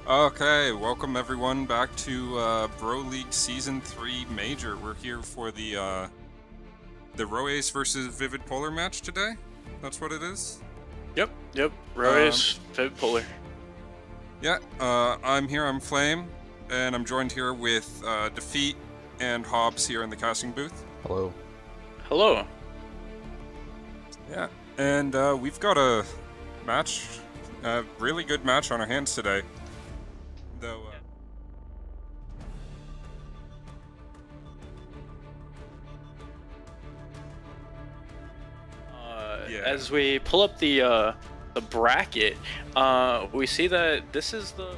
Okay, welcome everyone back to Bro League Season 3 Major. We're here for the Rho-Aias versus Vivid Polar match today. That's what it is? Yep. Rho-Aias, Vivid Polar. Yeah, I'm here, I'm Flame, and I'm joined here with Defeat and Hobbs here in the casting booth. Hello. Hello. Yeah, and we've got a match, a really good match on our hands today. Though, yeah. As we pull up the bracket, we see that this is the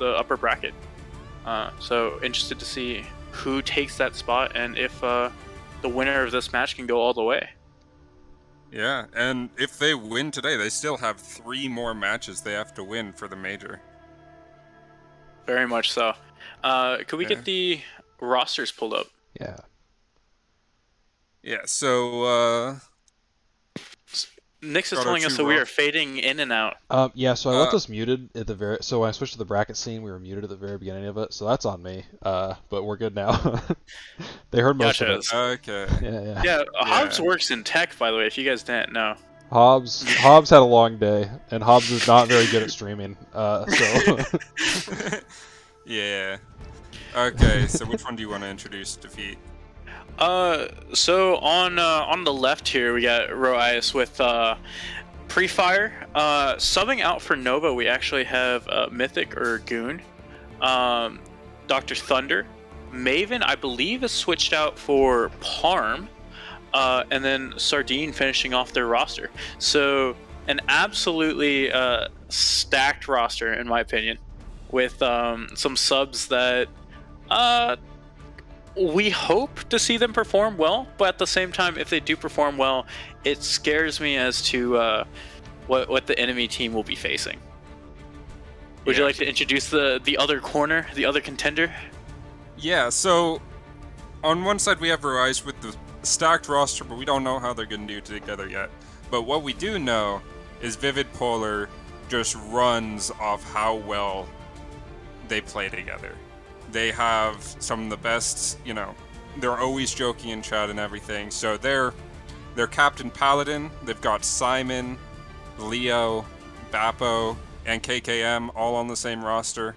upper bracket. So interested to see who takes that spot and if the winner of this match can go all the way. Yeah, and if they win today, they still have 3 more matches they have to win for the major. Very much so. Could we get the rosters pulled up? Yeah. Yeah, so, Nix is got our telling us two that we are fading in and out. Yeah, so I left us muted at the very... So when I switched to the bracket scene, we were muted at the very beginning of it, so that's on me. But we're good now. They heard most of it. Okay. Yeah. Hobbs works in tech, by the way, if you guys didn't know. Hobbs had a long day, and Hobbs is not very good at streaming, so... Yeah. Okay, so which one do you want to introduce, Defeat? So on the left here we got Rho-Aias with Pre-Fire. Subbing out for Nova we actually have Mythic or Goon, Dr. Thunder, Maven I believe is switched out for Parm, and then Sardine finishing off their roster. So an absolutely stacked roster in my opinion, with some subs that we hope to see them perform well, but at the same time, if they do perform well, it scares me as to what the enemy team will be facing. Would you like to introduce the other corner, the other contender? Yeah, so on one side we have Rho-Aias with the stacked roster, but we don't know how they're going to do together yet. But what we do know is Vivid Polar just runs off how well they play together. They have some of the best, they're always joking in chat and everything. So they're Captain Paladin, they've got Simon, Leo, Bappo, and KKM all on the same roster.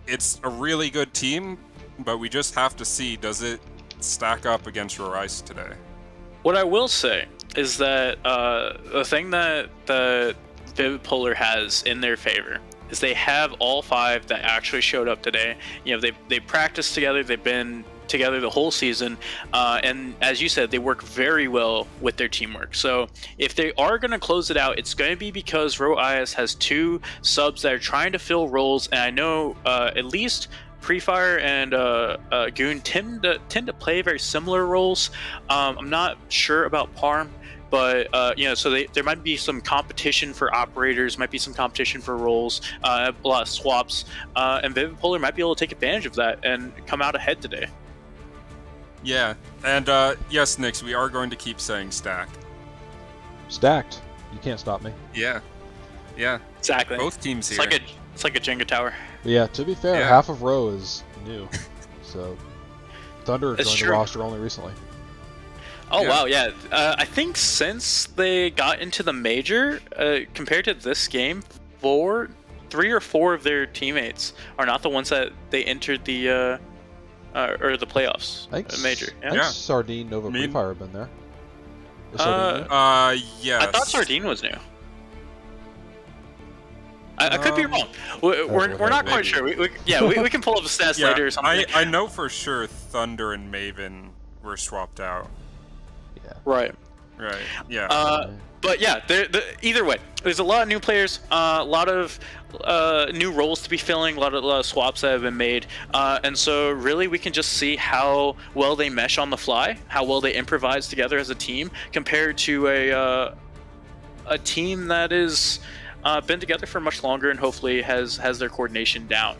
It's a really good team, but we just have to see, does it stack up against Rho-Aias today? What I will say is that the thing that the Vivid Polar has in their favor is they have all 5 that actually showed up today. They practiced together, they've been together the whole season, and as you said, they work very well with their teamwork. So if they are going to close it out, it's going to be because Rho-Aias has 2 subs that are trying to fill roles, and I know at least Pre-Fire and Goon tend to play very similar roles. I'm not sure about Parm, but so there might be some competition for operators, might be some competition for roles, a lot of swaps, and Vivid Polar might be able to take advantage of that and come out ahead today. Yeah, and yes, Nix, we are going to keep saying stack. Stacked. You can't stop me. Yeah, Exactly. both teams here. It's like a Jenga tower. But yeah, to be fair, half of Rho is new. So, Thunder joined the roster only recently. Oh yeah. Wow, yeah. I think since they got into the major, compared to this game, 3 or 4 of their teammates are not the ones that they entered the or the playoffs. Major. Yeah. I think Sardine, Nova, Pre-Fire have been there. Yes. I thought Sardine was new. I could be wrong. We're not quite sure. We can pull up the stats later or something. I know for sure Thunder and Maven were swapped out. Yeah. Right. Yeah. But yeah, either way, there's a lot of new players, a lot of new roles to be filling, a lot of swaps that have been made, and so really we can just see how well they mesh on the fly, how well they improvise together as a team, compared to a team that is been together for much longer and hopefully has their coordination down.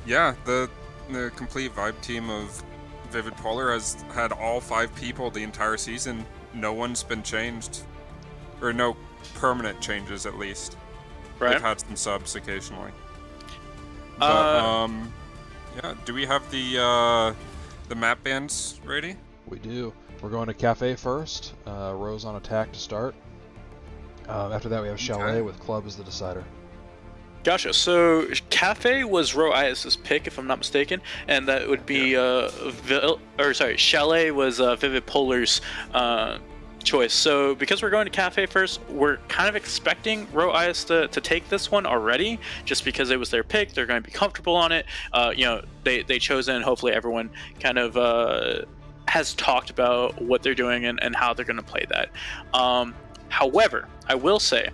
Yeah, the complete vibe team of Vivid Polar has had all 5 people the entire season. No one's been changed, or no permanent changes at least. Right. They've had some subs occasionally. But yeah. Do we have the map bands ready? We do. We're going to Cafe first. Rose on attack to start. After that, we have Chalet with Club as the decider. Gotcha. So Cafe was Rho-Aias' pick, if I'm not mistaken, and that would be Chalet was Vivid Polar's choice. So because we're going to Cafe first, we're kind of expecting Rho-Aias to take this one already, just because it was their pick. They're going to be comfortable on it. You know, they chose it, and hopefully everyone kind of has talked about what they're doing and how they're going to play that. However, I will say,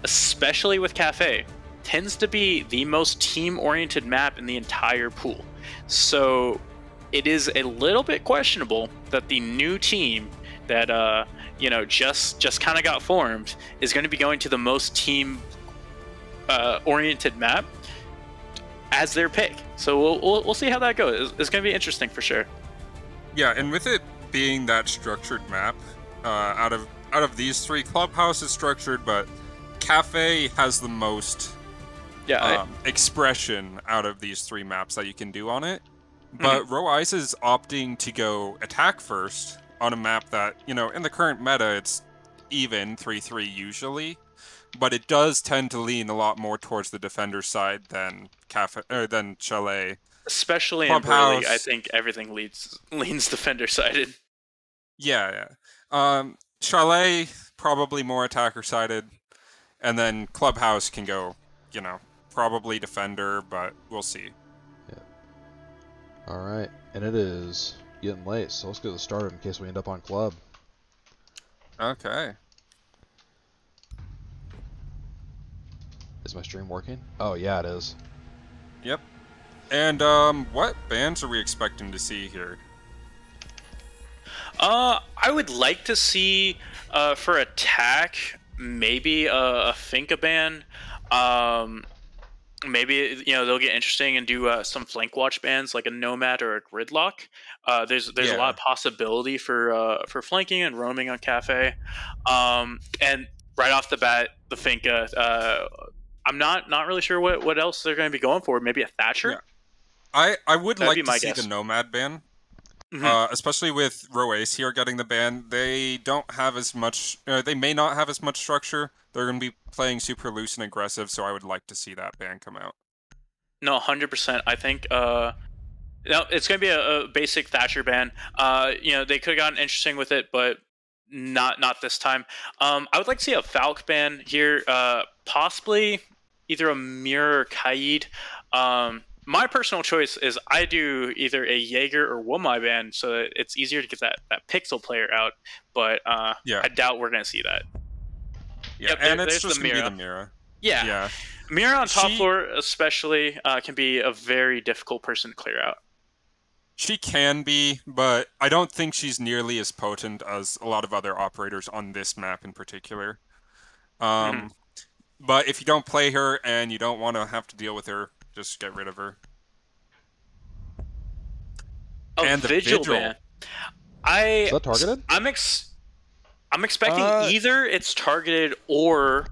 especially with Cafe, tends to be the most team-oriented map in the entire pool. So it is a little bit questionable that the new team that you know, just kind of got formed is going to be going to the most team oriented map as their pick. So we'll see how that goes. It's going to be interesting for sure. Yeah, and with it being that structured map, out of these 3, Clubhouse is structured, but Cafe has the most expression out of these 3 maps that you can do on it. But Rho-Aias is opting to go attack first on a map that, you know, in the current meta, it's even 3-3 usually, but it does tend to lean a lot more towards the defender side than Chalet. Especially in Burley, I think everything leans defender sided. Yeah. Chalet probably more attacker sided, and then Clubhouse can go, you know, probably defender, but we'll see. Yeah. All right, and it is getting late, so let's get this started in case we end up on Club. Okay. Is my stream working? Oh yeah, it is. Yep. And what bands are we expecting to see here? I would like to see for attack maybe a Finka ban. Maybe, you know, they'll get interesting and do some flank watch bands like a Nomad or a Gridlock. There's a lot of possibility for flanking and roaming on Cafe. And right off the bat, the Finka. I'm not really sure what else they're going to be going for. Maybe a Thatcher. Yeah. I would like to see guess. the Nomad ban. Especially with Rho-Aias here getting the ban. They don't have as much, they may not have as much structure. They're going to be playing super loose and aggressive, so I would like to see that ban come out. No, 100%. I think no, it's going to be a basic Thatcher ban. You know, they could have gotten interesting with it, but not this time. I would like to see a Falk ban here, possibly either a Mirror or Kaid. My personal choice is I do either a Jaeger or Womai ban, so that it's easier to get that Pixel player out. But I doubt we're going to see that. Yeah, and it's just going to be the Mira. Yeah. Mira on top floor especially can be a very difficult person to clear out. She can be, but I don't think she's nearly as potent as a lot of other operators on this map in particular. But if you don't play her and you don't want to have to deal with her, just get rid of her. And the Vigil ban. Is that targeted? I'm expecting either it's targeted or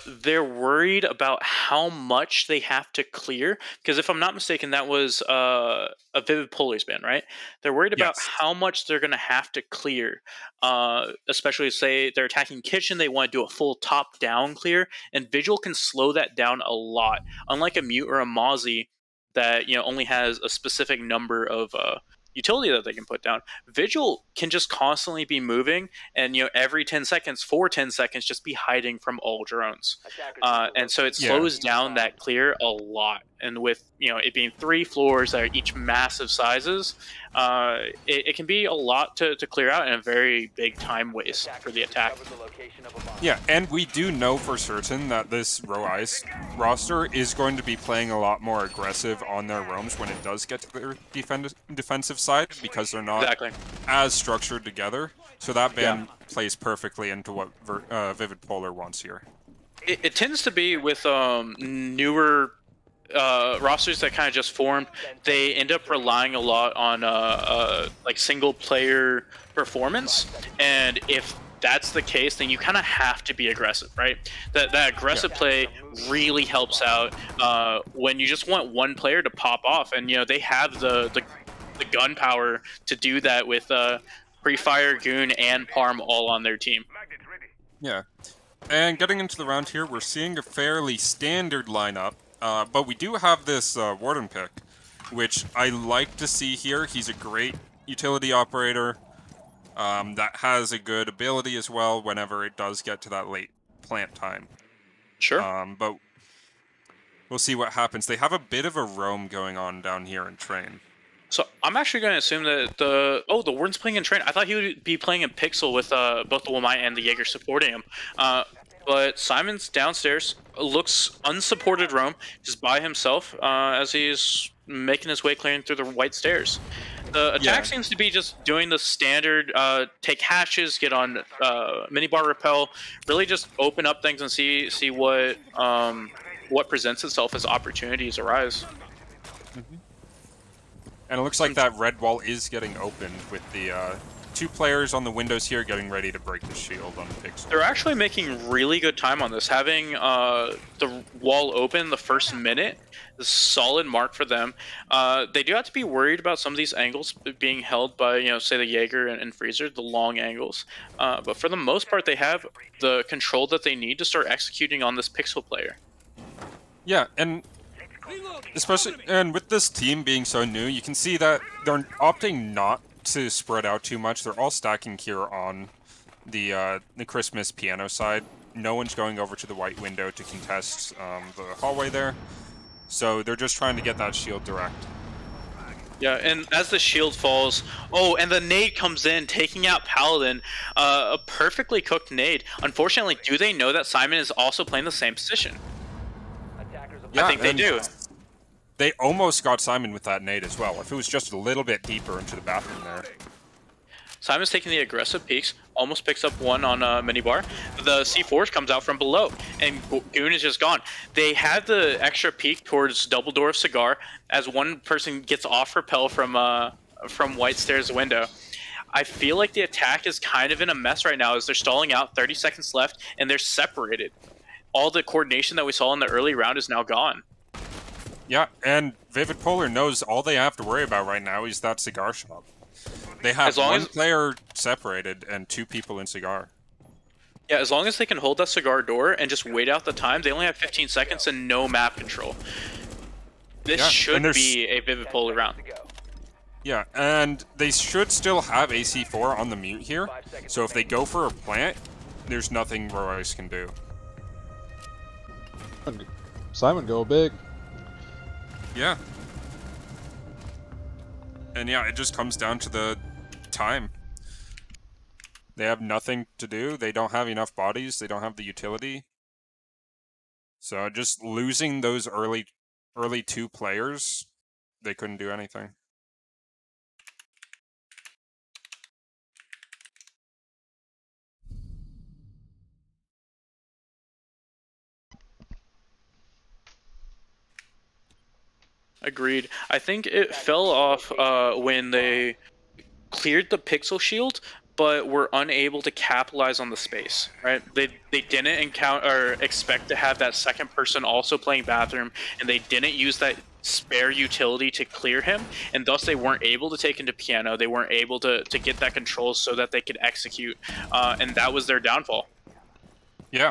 they're worried about how much they have to clear. Because if I'm not mistaken, that was a Vivid Polar's ban, right? They're worried about how much they're going to have to clear. Especially say they're attacking Kitchen, they want to do a full top-down clear, and Vigil can slow that down a lot. Unlike a Mute or a Mozzie that, you know, only has a specific number of utility that they can put down, Vigil can just constantly be moving, and, you know, every 10 seconds, for 10 seconds, just be hiding from all drones. And so it slows down that clear a lot. and with it being 3 floors that are each massive sizes, it can be a lot to clear out and a very big time waste for the attack. Yeah, and we do know for certain that this Rho-Aias roster is going to be playing a lot more aggressive on their roams when it does get to their defensive side, because they're not as structured together. So that ban plays perfectly into what Vivid Polar wants here. It tends to be with newer rosters that kind of just formed. They end up relying a lot on like single player performance, and if that's the case, then you kind of have to be aggressive, right? That aggressive play really helps out when you just want one player to pop off, and they have the gun power to do that with Pre-Fire, Goon, and Parm all on their team. Yeah, and getting into the round here, we're seeing a fairly standard lineup, but we do have this Warden pick, which I like to see here. He's a great utility operator. That has a good ability as well whenever it does get to that late plant time. Sure. But we'll see what happens. They have a bit of a roam going on down here in Train. So I'm actually going to assume that the Warden's playing in Train. I thought he would be playing in Pixel with both the Wamai and the Jaeger supporting him. But Simon's downstairs, looks unsupported roam, just by himself as he's making his way clearing through the white stairs. The attack seems to be just doing the standard take hatches, get on minibar repel, really just open up things and see what presents itself as opportunities arise. Mm-hmm. And it looks like that red wall is getting opened with the 2 players on the windows here getting ready to break the shield on Pixel. They're actually making really good time on this. Having the wall open the first minute is a solid mark for them. They do have to be worried about some of these angles being held by, say, the Jaeger and Freezer, the long angles. But for the most part, they have the control that they need to start executing on this Pixel player. Yeah, and especially, and with this team being so new, you can see that they're opting not to spread out too much. They're all stacking here on the Christmas piano side. No one's going over to the white window to contest the hallway there. So they're just trying to get that shield direct. Yeah, and as the shield falls, and the nade comes in, taking out Paladin. A perfectly cooked nade. Unfortunately, do they know that Simon is also playing the same position? Yeah, I think they do. They almost got Simon with that nade as well. If it was just a little bit deeper into the bathroom there. Simon's taking the aggressive peeks, almost picks up one on minibar. The C4 comes out from below, and Goon is just gone. They had the extra peek towards double door of Cigar as one person gets off rappel from White Stairs window. I feel like the attack is kind of in a mess right now as they're stalling out, 30 seconds left, and they're separated. All the coordination that we saw in the early round is now gone. Yeah, and Vivid Polar knows all they have to worry about right now is that cigar shop. They have one player separated and 2 people in cigar. Yeah, as long as they can hold that cigar door and just wait out the time, they only have 15 seconds and no map control. This should be a Vivid Polar round. Yeah, and they should still have AC4 on the mute here, so if they go for a plant, there's nothing Rho-Aias can do. Simon, go big. Yeah. And yeah, it just comes down to the time. They have nothing to do. They don't have enough bodies. They don't have the utility. So just losing those early 2 players, they couldn't do anything. Agreed. I think it fell off when they cleared the pixel shield, but were unable to capitalize on the space. Right? They didn't expect to have that second person also playing bathroom, and they didn't use that spare utility to clear him, and thus they weren't able to take into piano. They weren't able to get that control so that they could execute, and that was their downfall. Yeah.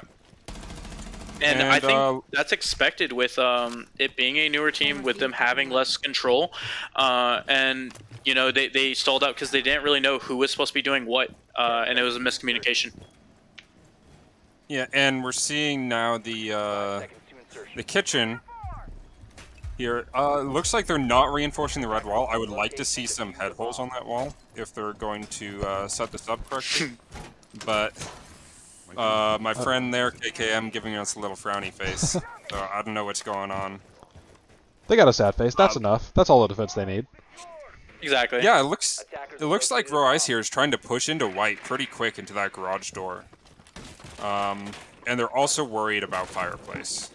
And I think that's expected with it being a newer team, with them having less control. And, you know, they stalled out because they didn't really know who was supposed to be doing what, and it was a miscommunication. Yeah, and we're seeing now the kitchen. Here, looks like they're not reinforcing the red wall. I would like to see some head holes on that wall if they're going to set this up correctly. But my friend there, KKM, giving us a little frowny face. So I don't know what's going on. They got a sad face. That's enough. That's all the defense they need. Exactly. Yeah, it looks like Rho-Aias here is trying to push into white pretty quick into that garage door. And they're also worried about fireplace.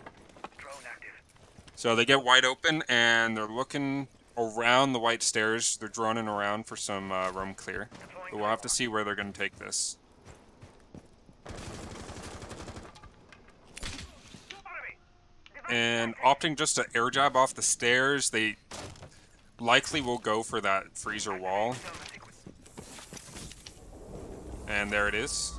So they get wide open and they're looking around the white stairs. They're droning around for some room clear. But we'll have to see where they're going to take this. And opting just to air jab off the stairs, they likely will go for that freezer wall. And there it is.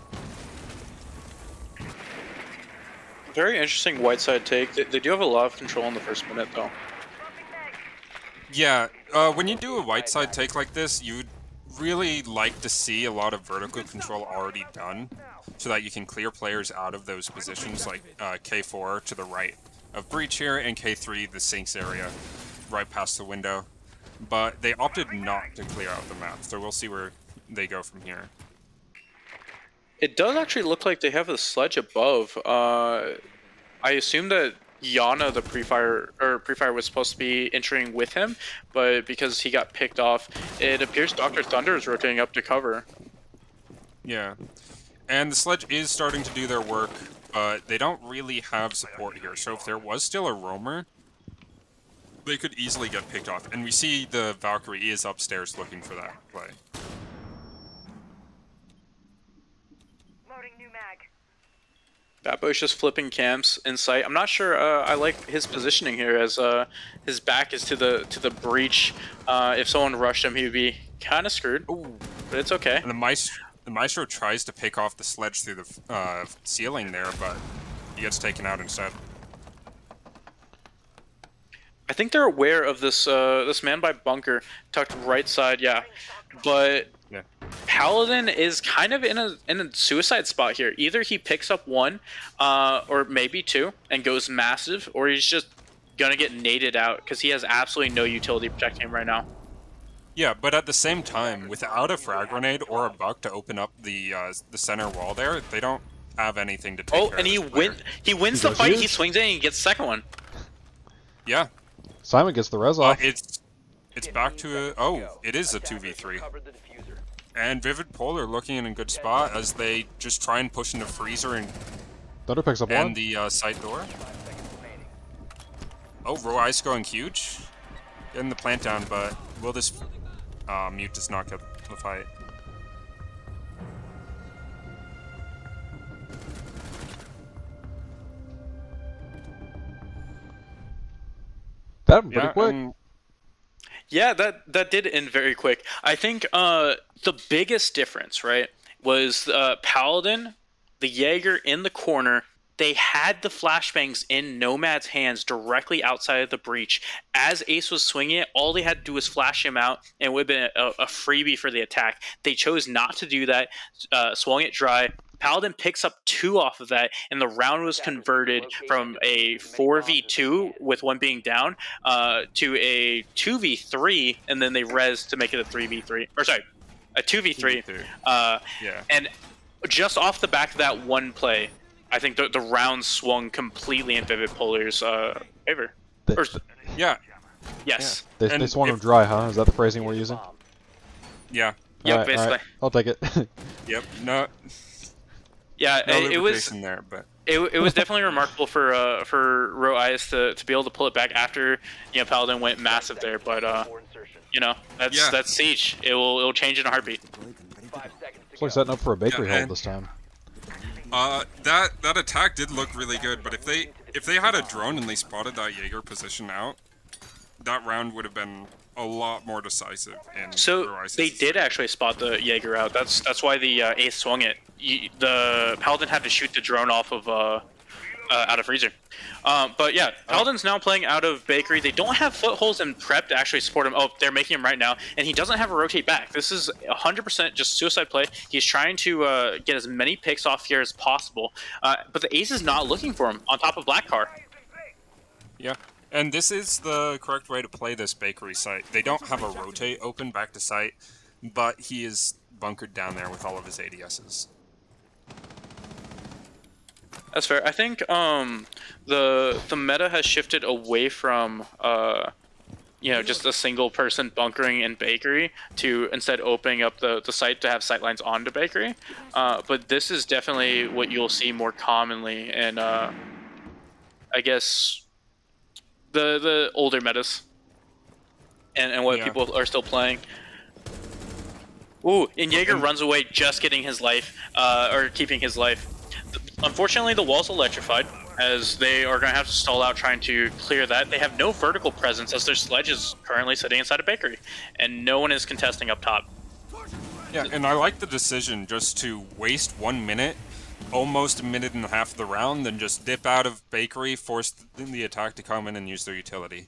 Very interesting white side take. They do have a lot of control in the first minute, though. Yeah, when you do a white side take like this, you'd really like to see a lot of vertical control already done, so that you can clear players out of those positions, like K4 to the right of breach here, and K3 the sinks area, right past the window. But they opted not to clear out the map, so we'll see where they go from here. It does actually look like they have a sledge above. I assume that Yana, the pre-fire was supposed to be entering with him, but because he got picked off, it appears Dr. Thunder is rotating up to cover. Yeah, and the sledge is starting to do their work, but they don't really have support here. So if there was still a roamer, they could easily get picked off. And we see the Valkyrie is upstairs looking for that play. Bad Boy's just flipping camps in sight. I'm not sure I like his positioning here, as his back is to the breach. If someone rushed him, he would be kind of screwed. Ooh. But it's okay. And the Maestro tries to pick off the sledge through the ceiling there, but he gets taken out instead. I think they're aware of this this man by bunker, tucked right side, yeah. But yeah. Paladin is kind of in a suicide spot here. Either he picks up one, or maybe two, and goes massive, or he's just gonna get naded out because he has absolutely no utility protecting him right now. Yeah, but at the same time, without a frag grenade or a buck to open up the center wall there, they don't have anything to take care and of he wins the fight. He swings in and he gets the second one. Yeah. Simon gets the res off. It's back to it is a 2v3. And Vivid Polar looking in a good spot as they just try and push into freezer and Thunder picks up one. the side door. Oh, Rho-Aias going huge. Getting the plant down, but will this mute does not get the fight. That happened pretty quick. Yeah, that did end very quick. I think the biggest difference, right, was Paladin, the Jaeger in the corner. They had the flashbangs in Nomad's hands directly outside of the breach. As Ace was swinging it, all they had to do was flash him out, and it would have been a freebie for the attack. They chose not to do that, swung it dry. Paladin picks up 2 off of that, and the round was converted from a 4v2 with one being down to a 2v3, and then they res to make it a 3v3. Or sorry, a 2v3. Yeah. And just off the back of that one play, I think the round swung completely in Vivid Polar's favor. Yeah. Yes. Yeah. They swung him dry, huh? Is that the phrasing we're using? Yeah. Yep, right, basically. right. I'll take it. Yep. No. Yeah, no it was there, but it was definitely remarkable for Rho-Aias to be able to pull it back after Paladin went massive there, but that's Siege. It'll change in a heartbeat. Looks like setting up for a bakery hold this time. That attack did look really good, but if they had a drone and they spotted that Jaeger position out, that round would have been a lot more decisive. So they did actually spot the Jaeger out. That's why the Ace swung it. The Paladin had to shoot the drone off of out of freezer. But yeah, Paladin's now playing out of bakery. They don't have footholds and prep to actually support him. Oh, they're making him right now, and he doesn't have a rotate back. This is 100% just suicide play. He's trying to get as many picks off here as possible, but the Ace is not looking for him on top of Black Car. Yeah. And this is the correct way to play this bakery site. They don't have a rotate open back to site, but he is bunkered down there with all of his ADSs. That's fair. I think the meta has shifted away from you know, just a single person bunkering in bakery to instead opening up the site to have sightlines onto bakery. But this is definitely what you'll see more commonly in I guess the older metas and what people are still playing. Ooh, and Jaeger runs away just getting his life, or keeping his life. Unfortunately, the wall's electrified, as they are going to have to stall out trying to clear that. They have no vertical presence, as their sledge is currently sitting inside a bakery, and no one is contesting up top. Yeah, and I like the decision just to waste 1 minute, almost a minute and a half of the round, then just dip out of bakery, force the attack to come in and use their utility.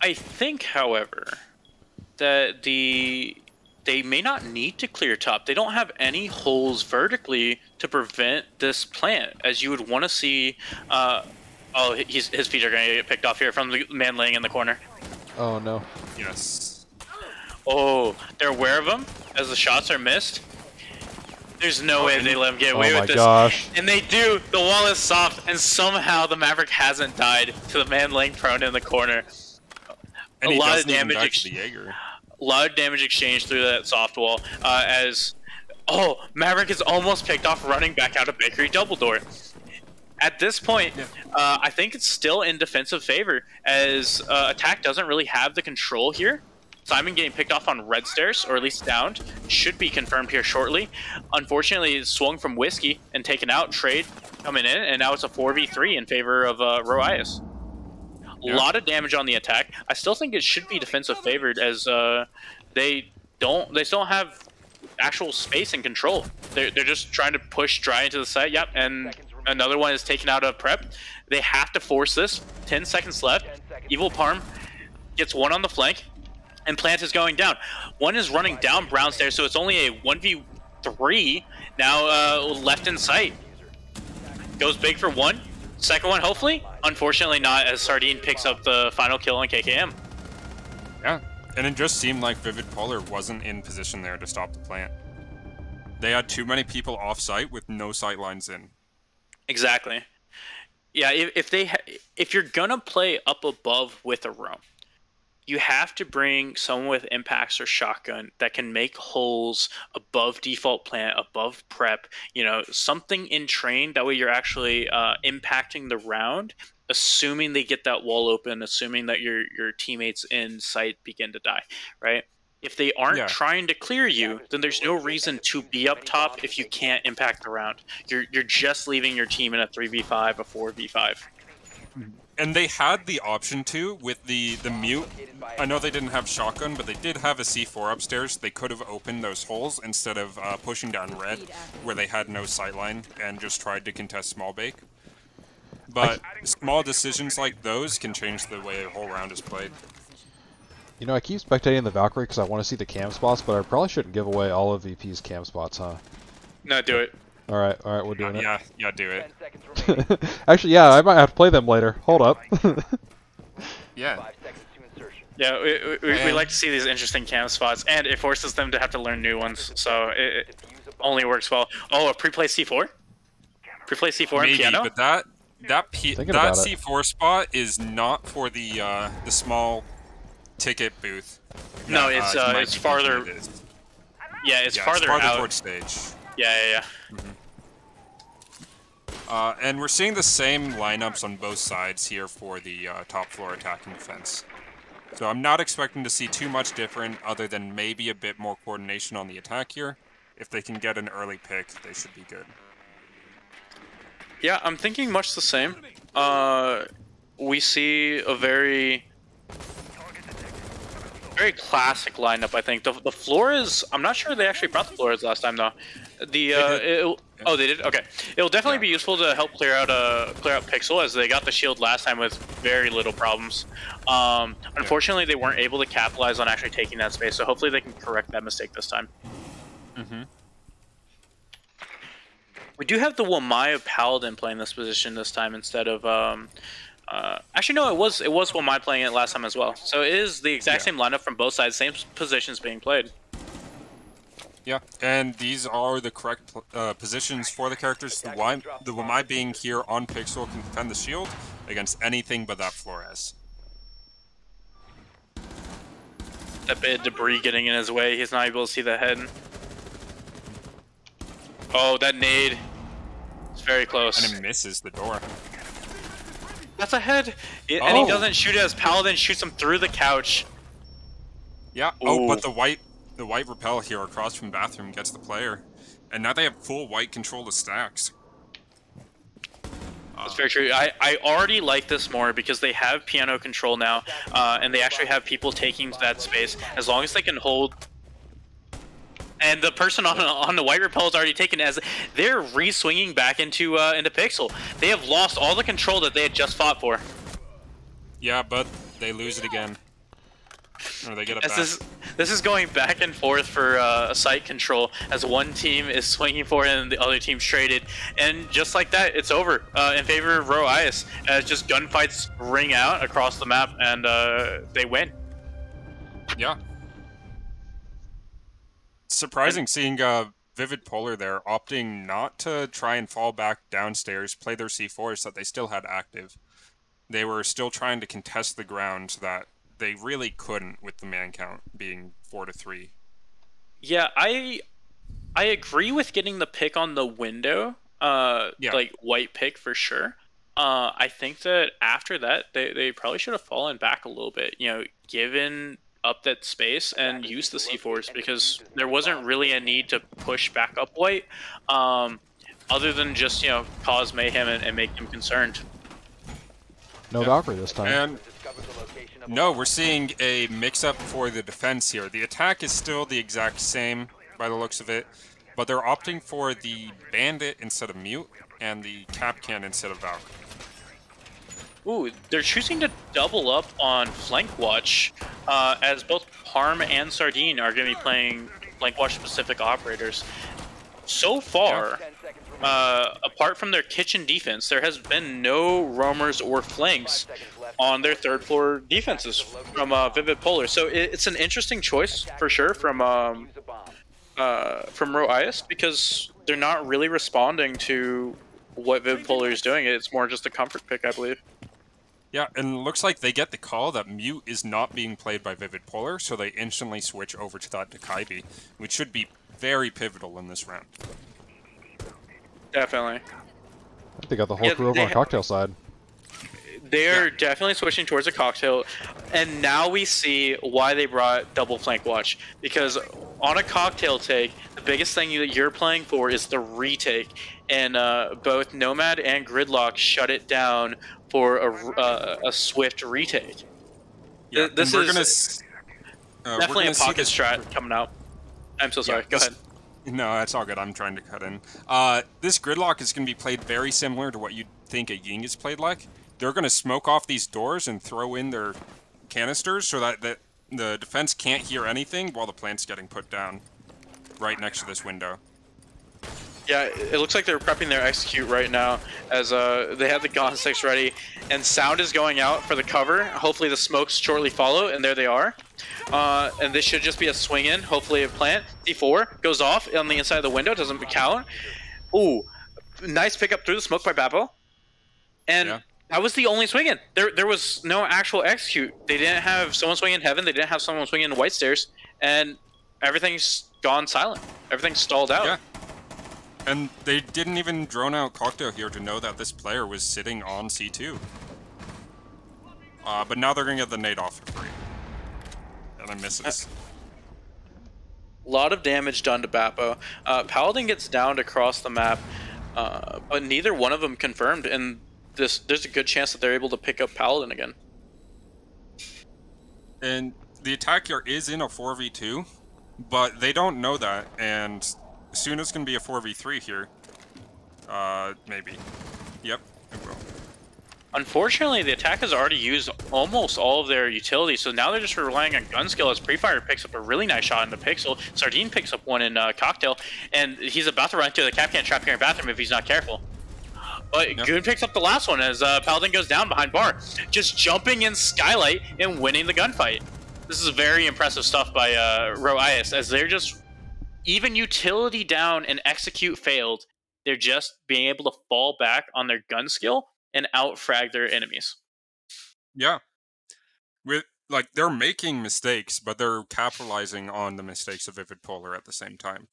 I think, however, that they may not need to clear top. They don't have any holes vertically to prevent this plant, as you would want to see. Oh, his feet are going to get picked off here from the man laying in the corner. Oh no. Yes. Oh, they're aware of him as the shots are missed. There's no way they let him get away with this. Oh my gosh. And they do. The wall is soft, and somehow the Maverick hasn't died to the man laying prone in the corner. And A he lot of doesn't even die damage. to the Jaeger. A lot of damage exchanged through that soft wall, oh, Maverick is almost picked off running back out of bakery double door. At this point, I think it's still in defensive favor, as attack doesn't really have the control here. Simon getting picked off on red stairs, or at least downed, should be confirmed here shortly. Unfortunately, it swung from Whiskey and taken out. Trade coming in, and now it's a 4v3 in favor of Rho-Aias. A lot of damage on the attack. I still think it should be defensive favored, as they still have actual space and control. They're just trying to push dry into the site. Yep, and another one is taken out of prep. They have to force this. 10 seconds left. Evil Parm gets one on the flank, and Plant is going down. One is running down brown stairs, so it's only a 1v3 now left in sight. Goes big for one. Second one, hopefully. Unfortunately not, as Sardine picks up the final kill on KKM. Yeah, and it just seemed like Vivid Polar wasn't in position there to stop the plant. They had too many people off-site with no sight lines in. Exactly. Yeah, if you're gonna play up above with a roam, you have to bring someone with impacts or shotgun that can make holes above default plant, above prep, you know, something in train. That way you're actually impacting the round, assuming they get that wall open, assuming that your teammates in sight begin to die, right? If they aren't trying to clear you, then there's no reason to be up top if you can't impact the round. You're just leaving your team in a 3v5, a 4v5. And they had the option to with the mute. I know they didn't have shotgun, but they did have a C4 upstairs. They could have opened those holes instead of pushing down red, where they had no sightline, and just tried to contest small bake. But small decisions like those can change the way a whole round is played. You know, I keep spectating the Valkyrie because I want to see the cam spots, but I probably shouldn't give away all of VP's cam spots, huh? No, do it. Alright, we're doing it. Yeah, do it. Actually, yeah, I might have to play them later. Hold up. Yeah. Yeah, we like to see these interesting cam spots, and it forces them to have to learn new ones, so it only works well. Oh, a pre-play C4? Pre-play C4 Maybe, and piano? but that C4 spot is not for the small ticket booth. No, it's farther. Yeah, it's farther out. Towards stage. Yeah. And we're seeing the same lineups on both sides here for the top floor attack and defense. So I'm not expecting to see too much different, other than maybe a bit more coordination on the attack here. If they can get an early pick, they should be good. Yeah, I'm thinking much the same. We see a very classic lineup, I think. The Flores, I'm not sure they actually brought the Flores last time, though. Oh, they did? Okay. It'll definitely be useful to help clear out Pixel, as they got the shield last time with very little problems. Unfortunately, they weren't able to capitalize on actually taking that space, so hopefully they can correct that mistake this time. We do have the Wamaya Paladin playing this position this time instead of actually no, it was Wamai playing it last time as well. So it is the exact same lineup from both sides, same positions being played. Yeah, and these are the correct positions for the characters. The Wamai being here on Pixel can defend the shield against anything but that Flores. That bit of debris getting in his way, he's not able to see the head. Oh, that nade. It's very close. And it misses the door. That's a head! And he doesn't shoot it as Paladin shoots him through the couch. Yeah, oh, but the white repel here across from bathroom gets the player. And now they have full white control of stacks. That's very true. I already like this more because they have piano control now, and they actually have people taking that space. As long as they can hold... And the person on the white repel is already taken as they're re-swinging back into Pixel. They have lost all the control that they had just fought for. Yeah, but they lose it again. Or they get it back. This is going back and forth for site control as one team is swinging for it and the other team's traded. And just like that, it's over in favor of Rho-Aias as just gunfights ring out across the map and they win. Yeah. Surprising seeing Vivid Polar there opting not to try and fall back downstairs, play their C4s that they still had active. They were still trying to contest the ground that they really couldn't with the man count being 4-3. Yeah, I agree with getting the pick on the window, like white pick for sure. I think that after that they probably should have fallen back a little bit, you know, given up that space and use the C4s because there wasn't really a need to push back up white, other than just, you know, cause mayhem and make them concerned. No Valkyrie this time. And no, we're seeing a mix-up for the defense here. The attack is still the exact same by the looks of it, but they're opting for the Bandit instead of Mute and the Capcan instead of Valkyrie. Ooh, they're choosing to double up on Flank Watch, as both Parm and Sardine are going to be playing Flank Watch specific operators. So far, apart from their kitchen defense, there has been no roamers or flanks on their third floor defenses from Vivid Polar. So it's an interesting choice for sure from Rho-Aias because they're not really responding to what Vivid Polar is doing. It's more just a comfort pick, I believe. Yeah, and it looks like they get the call that Mute is not being played by Vivid Polar, so they instantly switch over to that Dakaibi, which should be very pivotal in this round. Definitely. I think they got the whole crew over on cocktail side. They're definitely switching towards a cocktail, and now we see why they brought double flank watch. Because on a cocktail take, the biggest thing that you're playing for is the retake, and both Nomad and Gridlock shut it down for a swift retake. Yeah, this is definitely a pocket strat coming out. I'm so sorry. Go ahead. No, that's all good. I'm trying to cut in. This Gridlock is going to be played very similar to what you'd think a Ying is played like. They're going to smoke off these doors and throw in their canisters so that the defense can't hear anything while the plant's getting put down right next to this window. Yeah, it looks like they're prepping their execute right now as they have the Gon 6 ready, and sound is going out for the cover. Hopefully the smokes shortly follow, and there they are. And this should just be a swing in, hopefully a plant. D4 goes off on the inside of the window, doesn't count. Ooh, nice pickup through the smoke by Bappo. And that was the only swing in. There was no actual execute. They didn't have someone swing in heaven, they didn't have someone swing in white stairs, and everything's gone silent. Everything's stalled out. Yeah. And they didn't even drone out cocktail here to know that this player was sitting on C2. But now they're going to get the nade off for free. And it misses. A lot of damage done to Bappo. Paladin gets downed across the map, but neither one of them confirmed, and there's a good chance that they're able to pick up Paladin again. And the attack here is in a 4v2, but they don't know that, and soon it's going to be a 4v3 here. Maybe. Yep, it will. Unfortunately, the attack has already used almost all of their utilities, so now they're just relying on gun skill as Pre-Fire picks up a really nice shot in the Pixel. Sardine picks up one in Cocktail, and he's about to run into the Capcan trap here in Bathroom if he's not careful. But Goon picks up the last one as Paladin goes down behind Bar, just jumping in Skylight and winning the gunfight. This is very impressive stuff by Rho-Aias, as they're just, even utility down and execute failed, they're just being able to fall back on their gun skill and out-frag their enemies. Yeah. They're making mistakes, but they're capitalizing on the mistakes of Vivid Polar at the same time.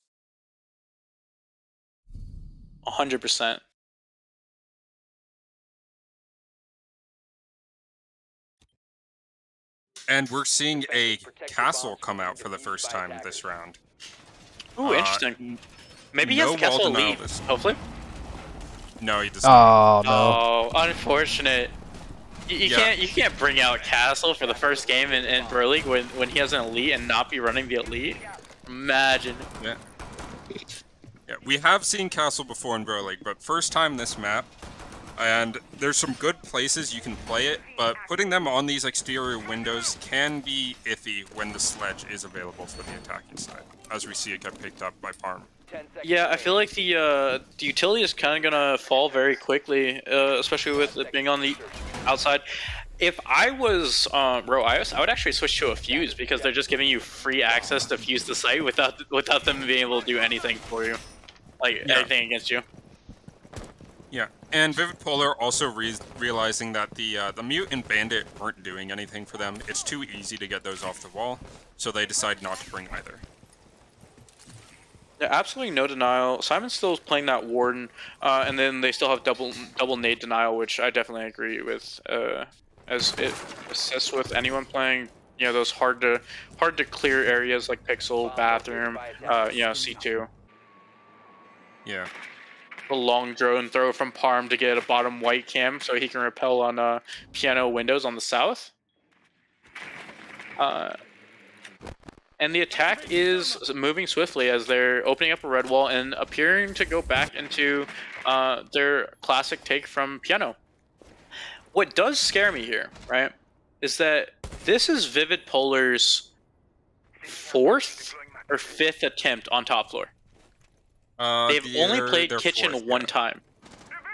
100%. And we're seeing a castle come out for the first time this round. Ooh, interesting. Maybe he has the castle elite, hopefully? No, he does not. Oh, no. Oh, unfortunate. You can't bring out Castle for the first game in Pro League when he has an elite and not be running the elite. Imagine. Yeah. Yeah, we have seen Castle before in Pro League, but first time this map. And there's some good places you can play it, but putting them on these exterior windows can be iffy when the sledge is available for the attacking side, as we see it get picked up by Parm. Yeah, I feel like the utility is kind of gonna fall very quickly, especially with it being on the outside. If I was Rho-Aias, I would actually switch to a fuse because they're just giving you free access to fuse the site without them being able to do anything for you, like anything against you. Yeah, and Vivid Polar also realizing that the Mute and Bandit weren't doing anything for them. It's too easy to get those off the wall, so they decide not to bring either. Yeah, absolutely no denial. Simon's still playing that Warden, and then they still have double nade denial, which I definitely agree with, as it assists with anyone playing, you know, those hard to clear areas like Pixel, Bathroom, you know, C2. Yeah. A long drone throw from Parm to get a bottom white cam so he can repel on piano windows on the south. And the attack is moving swiftly as they're opening up a red wall and appearing to go back into their classic take from piano. What does scare me here, right, is that this is Vivid Polar's 4th or 5th attempt on top floor. They've only played Kitchen one time.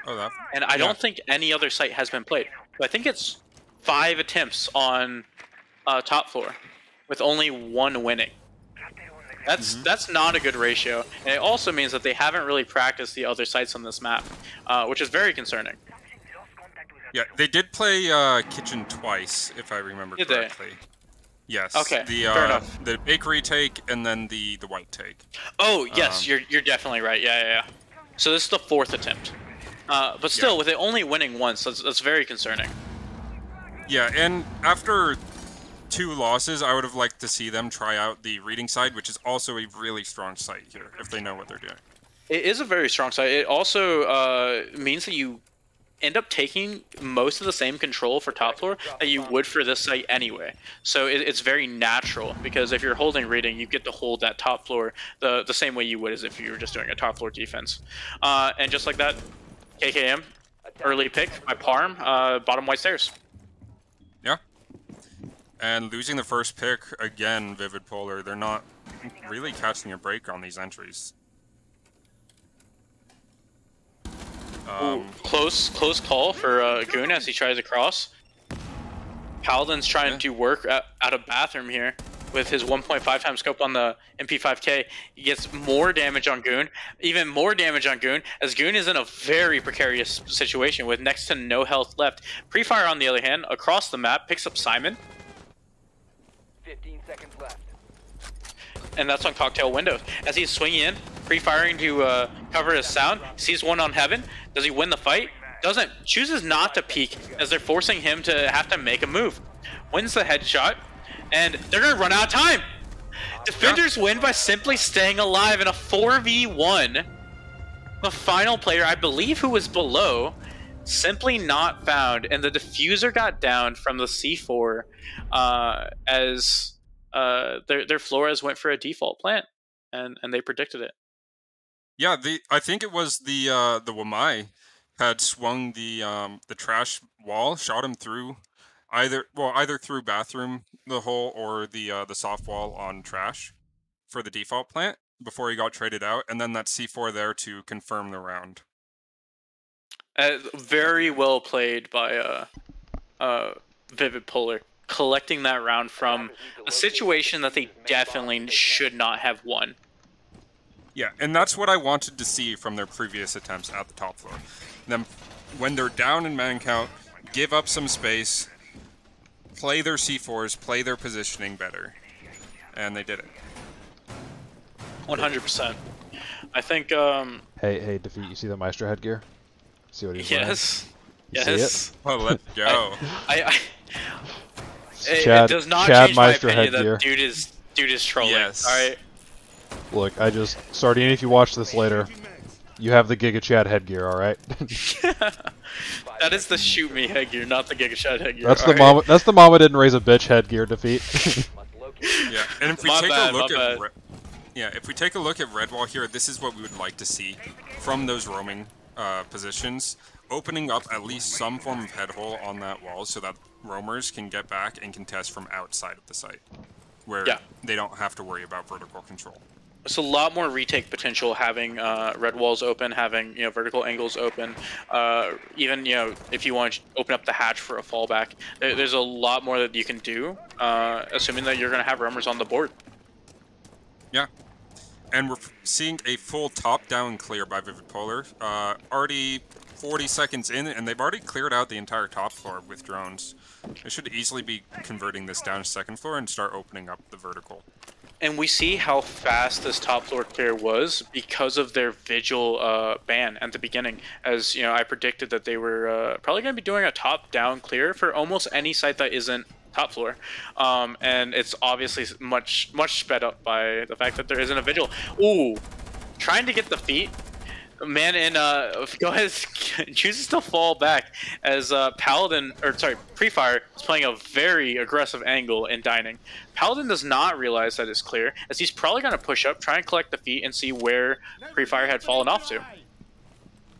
Oh, that. And I don't think any other site has been played. So I think it's 5 attempts on top floor, with only 1 winning. That's not a good ratio. And it also means that they haven't really practiced the other sites on this map, which is very concerning. Yeah, they did play Kitchen twice, if I remember correctly. Yes. Okay. Fair enough. The bakery take and then the white take. Oh yes, you're definitely right. Yeah. So this is the 4th attempt, but still, with it only winning once, that's very concerning. Yeah, and after 2 losses, I would have liked to see them try out the reading side, which is also a really strong site here, if they know what they're doing. It is a very strong site. It also means that you end up taking most of the same control for top floor that you would for this site anyway. So it's very natural, because if you're holding reading, you get to hold that top floor the same way you would as if you were just doing a top floor defense. And just like that, KKM, early pick by Parm, bottom white stairs. Yeah. And losing the first pick, again, Vivid Polar, they're not really catching a break on these entries. Close call for Goon as he tries to cross. Paladin's trying to work out of Bathroom here with his 1.5 times scope on the MP5K. He gets more damage on Goon, even more damage on Goon, as Goon is in a very precarious situation with next to no health left. Pre-Fire, on the other hand, across the map, picks up Simon. 15 seconds left. And that's on Cocktail Windows. As he's swinging in, pre-firing to cover his sound, sees one on Heaven. Does he win the fight? Doesn't. Chooses not to peek, as they're forcing him to have to make a move. Wins the headshot, and they're going to run out of time. Defenders win by simply staying alive in a 4v1. The final player, I believe, who was below, simply not found, and the diffuser got down from the C4 as their Flores went for a default plant, and they predicted it. Yeah, I think it was the Wamai had swung the trash wall, shot him through either through bathroom the hole or the soft wall on trash for the default plant before he got traded out, and then that C4 there to confirm the round. Very well played by Vivid Polar, collecting that round from a situation that they definitely should not have won. Yeah, and that's what I wanted to see from their previous attempts at the top floor. Them, when they're down in man count, give up some space, play their C4s, play their positioning better. And they did it. 100%. I think, Hey, Defeat, you see the Maestro headgear? See what he's wearing? yes. You Yes. see Oh, let's go. Chad, it does not Chad change my Maestro opinion headgear. that dude is trolling. Yes. Alright. Look, Sardine, if you watch this later, you have the Giga Chad headgear, alright? That is the shoot me headgear, not the Giga Chad headgear. That's the mama didn't raise a bitch headgear, Defeat. Yeah, and if we My take bad, a look my at bad. if we take a look at Red Wall here, this is what we would like to see from those roaming positions, opening up at least some form of head hole on that wall so that roamers can get back and contest from outside of the site, where they don't have to worry about vertical control. It's a lot more retake potential having red walls open, having vertical angles open. Even if you want to open up the hatch for a fallback, there's a lot more that you can do, assuming that you're going to have roamers on the board. Yeah, and we're seeing a full top-down clear by Vivid Polar. Already 40 seconds in, and they've already cleared out the entire top floor with drones. They should easily be converting this down to second floor and start opening up the vertical. And we see how fast this top floor clear was because of their Vigil ban at the beginning. As I predicted that they were probably going to be doing a top-down clear for almost any site that isn't top floor, and it's obviously much sped up by the fact that there isn't a Vigil. Ooh, trying to get the feet. Man in go ahead, chooses to fall back as Pre-Fire is playing a very aggressive angle in dining. Paladin does not realize that it's clear, as he's probably going to push up, try and collect the feet, and see where Pre-Fire had fallen off to.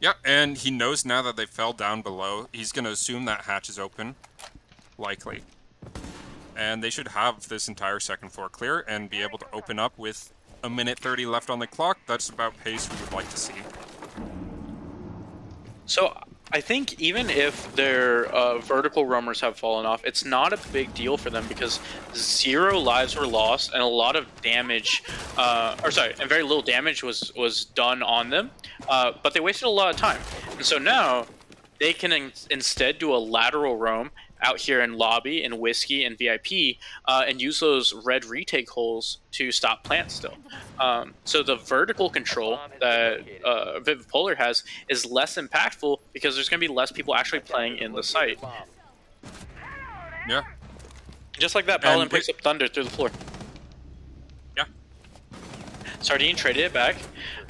Yeah, and he knows now that they fell down below. He's going to assume that hatch is open, likely. And they should have this entire second floor clear and be able to open up with a minute 30 left on the clock. That's about pace we would like to see. So I think even if their vertical roamers have fallen off, it's not a big deal for them because 0 lives were lost and a lot of damage, and very little damage was done on them, but they wasted a lot of time. And so now they can instead do a lateral roam out here in lobby and whiskey and VIP, and use those red retake holes to stop plants still. So the vertical control that Vivid Polar has is less impactful because there's going to be less people actually playing in the site. Yeah. Just like that, Paladin picks up Thunder through the floor. Yeah. Sardine traded it back.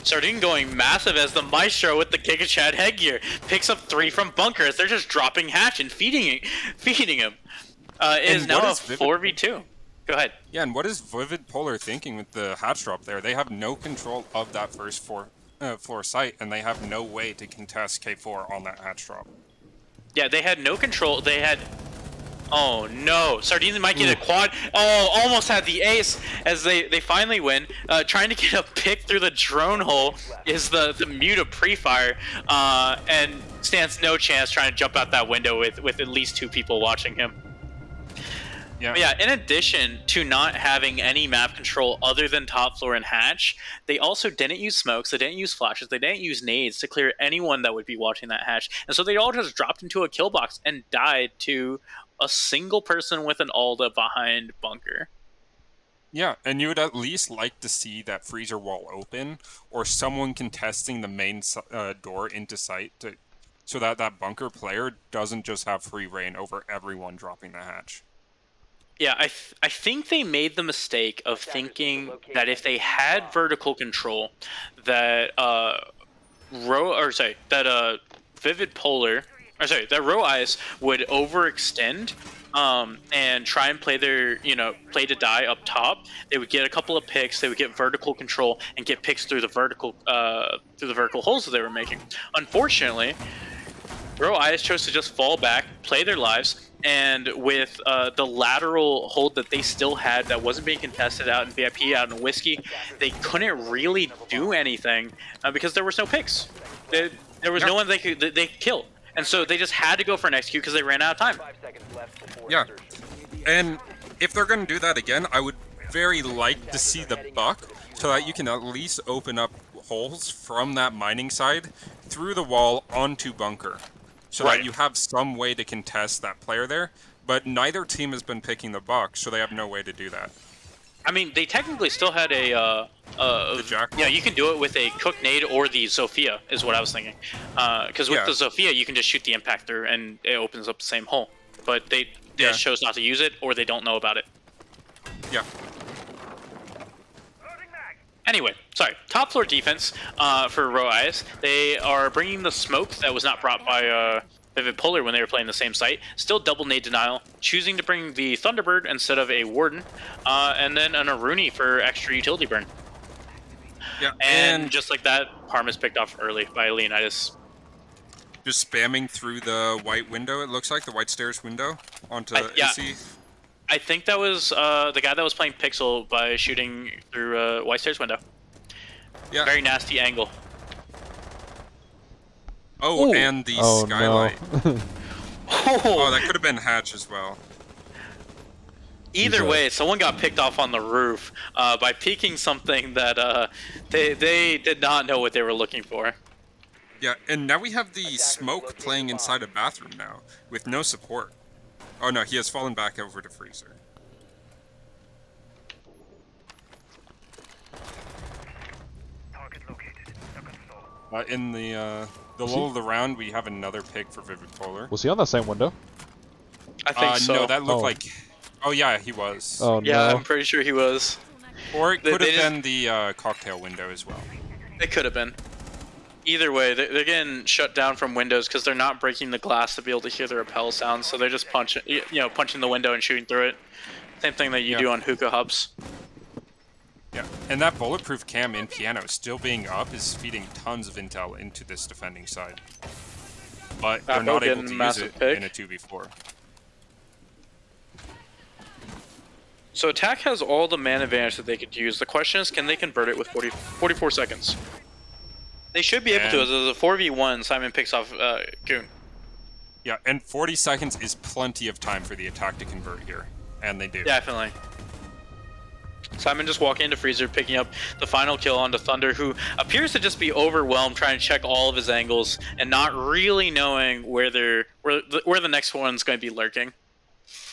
Sardine going massive as the Maestro with the Giga Chad headgear picks up 3 from bunker as they're just dropping hatch and feeding him. It is now a 4v2. Go ahead. Yeah, and what is Vivid Polar thinking with the hatch drop there? They have no control of that first floor site, and they have no way to contest K4 on that hatch drop. Yeah, they had no control. They had... Oh no, Sardines might get a quad. Oh, almost had the ace as they finally win. Trying to get a pick through the drone hole is the mute of Pre-Fire, and stands no chance trying to jump out that window with at least 2 people watching him. Yeah. But yeah, in addition to not having any map control other than top floor and hatch, they also didn't use smokes, they didn't use flashes, they didn't use nades to clear anyone that would be watching that hatch. And so they all just dropped into a kill box and died to a single person with an Alda behind bunker. Yeah, and you would at least like to see that freezer wall open, or someone contesting the main door into site, so that that bunker player doesn't just have free reign over everyone dropping the hatch. Yeah, I think they made the mistake of thinking that if they had vertical control, that Vivid Polar, that Rho-Aias would overextend and try and play their, play to die up top. They would get a couple of picks, they would get vertical control and get picks through the vertical holes that they were making. Unfortunately, Rho-Aias chose to just fall back, play their lives, and with the lateral hold that they still had that wasn't being contested out in VIP, out in Whiskey, they couldn't really do anything because there was no picks. There was no one they could kill. And so they just had to go for an execute because they ran out of time. Yeah. And if they're going to do that again, I would very like to see the buck so that you can at least open up holes from that mining side through the wall onto bunker. So that you have some way to contest that player there. But neither team has been picking the buck, so they have no way to do that. I mean, they technically still had a Jackal? yeah, you can do it with a Cook Nade or the Zofia, is what I was thinking. Because with the Zofia, you can just shoot the impact through and it opens up the same hole. But they just chose not to use it, or they don't know about it. Yeah. Anyway, sorry. Top floor defense for Rho-Aias. They are bringing the smoke that was not brought by Vivid Polar when they were playing the same site. Still double nade denial, choosing to bring the Thunderbird instead of a Warden, and then an Aruni for extra utility burn. Yeah, and just like that, Parm is picked off early by Leonidas. Just spamming through the white window, it looks like, the white stairs window onto AC. I think that was the guy that was playing Pixel by shooting through white stairs window. Yeah. Very nasty angle. Oh, and the skylight. No. Oh, that could have been Hatch as well. Either way, someone got picked off on the roof by peeking something that they did not know what they were looking for. Yeah, and now we have the smoke playing inside a bathroom now, with no support. Oh no, he has fallen back over to Freezer. In the lull of the round, we have another pick for Vivid Polar. Was he on that same window? I think so. No, that looked like... Oh yeah, he was. Oh yeah, no. I'm pretty sure he was. Or it could have been the cocktail window as well. It could have been. Either way, they're getting shut down from windows because they're not breaking the glass to be able to hear the rappel sounds, so they're just punching the window and shooting through it. Same thing that you do on hookah hubs. Yeah, and that bulletproof cam in piano still being up is feeding tons of intel into this defending side. But they're not able to use it in a 2v4. So attack has all the man advantage that they could use. The question is, can they convert it with 44 seconds? They should be able to. As a 4v1, Simon picks off Goon. Yeah, and 40 seconds is plenty of time for the attack to convert here. And they do. Definitely. Simon just walking into Freezer, picking up the final kill onto Thunder, who appears to just be overwhelmed, trying to check all of his angles, and not really knowing where the next one's going to be lurking.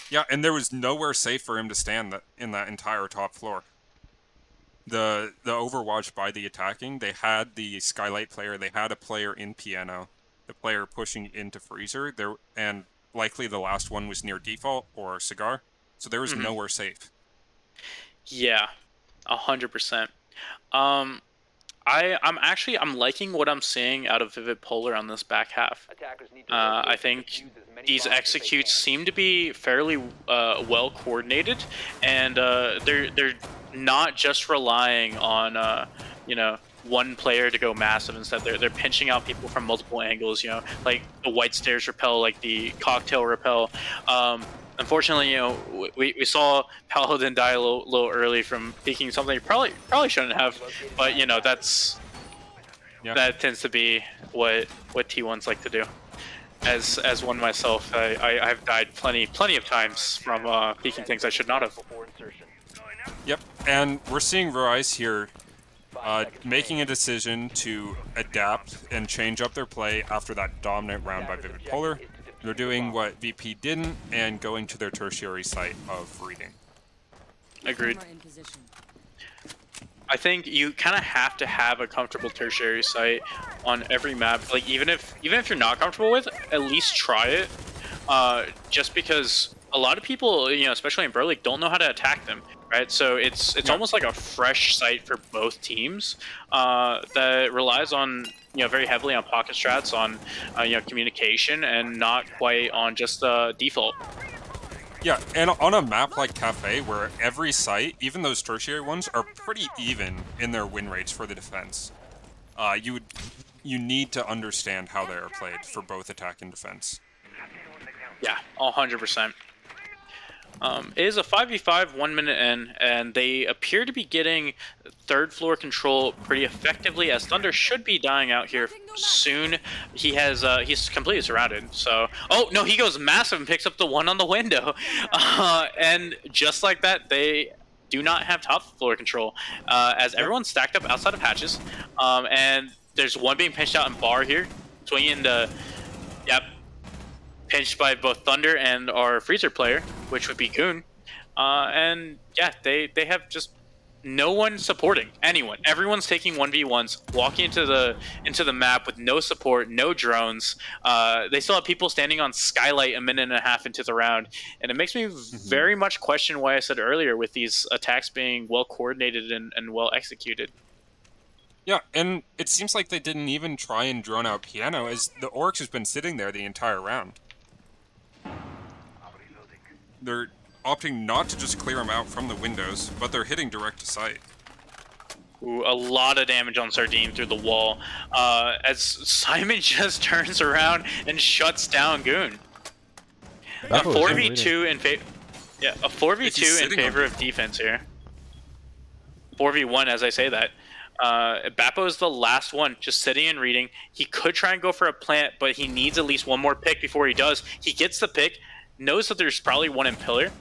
Yeah, and there was nowhere safe for him to stand in that entire top floor. The overwatch by the attacking, they had the Skylight player, they had a player in piano, the player pushing into Freezer, and likely the last one was near default or Cigar, so there was nowhere safe. Yeah, 100%. I'm liking what I'm seeing out of Vivid Polar on this back half. I think these executes seem to be fairly well coordinated, and they're not just relying on one player to go massive. Instead, they're pinching out people from multiple angles. Like the white stairs rappel, like the cocktail rappel. Unfortunately, we saw Paladin die a little early from peeking something he probably shouldn't have, but that tends to be what T1s like to do. As one myself, I've died plenty of times from peeking things I should not have. Yep, and we're seeing Rho-Aias here making a decision to adapt and change up their play after that dominant round by Vivid Polar. They're doing what VP didn't and going to their tertiary site of reading. Agreed. I think you kind of have to have a comfortable tertiary site on every map. Like even if you're not comfortable with, at least try it. Just because a lot of people, especially in Pro League, don't know how to attack them, right? So it's almost like a fresh site for both teams that relies on very heavily on pocket strats, on communication, and not quite on just default. Yeah, and on a map like Cafe, where every site, even those tertiary ones, are pretty even in their win rates for the defense, you would you need to understand how they are played for both attack and defense. Yeah, 100%. It is a 5v5, 1 minute in, and they appear to be getting third floor control pretty effectively, as Thunder should be dying out here soon. He's completely surrounded, so... Oh, no, he goes massive and picks up the one on the window. And just like that, they do not have top floor control, as everyone's stacked up outside of hatches. And there's one being pinched out in bar here, swinging the... Yep. Pinched by both Thunder and our Freezer player, which would be Goon. And yeah, they have just no one supporting anyone. Everyone's taking 1v1s, walking into the map with no support, no drones. They still have people standing on Skylight a minute and a half into the round, and it makes me very much question why I said earlier with these attacks being well coordinated and well executed. Yeah, and it seems like they didn't even try and drone out Piano, as the Orcs has been sitting there the entire round. They're opting not to just clear him out from the windows, but they're hitting direct to sight. Ooh, a lot of damage on Sardine through the wall, as Simon just turns around and shuts down Goon. A 4v2 in favor. Yeah, a 4v2 in favor of defense here. 4v1 as I say that. Bappo is the last one, just sitting and reading. He could try and go for a plant, but he needs at least one more pick before he does. He gets the pick, knows that there's probably one in pillar,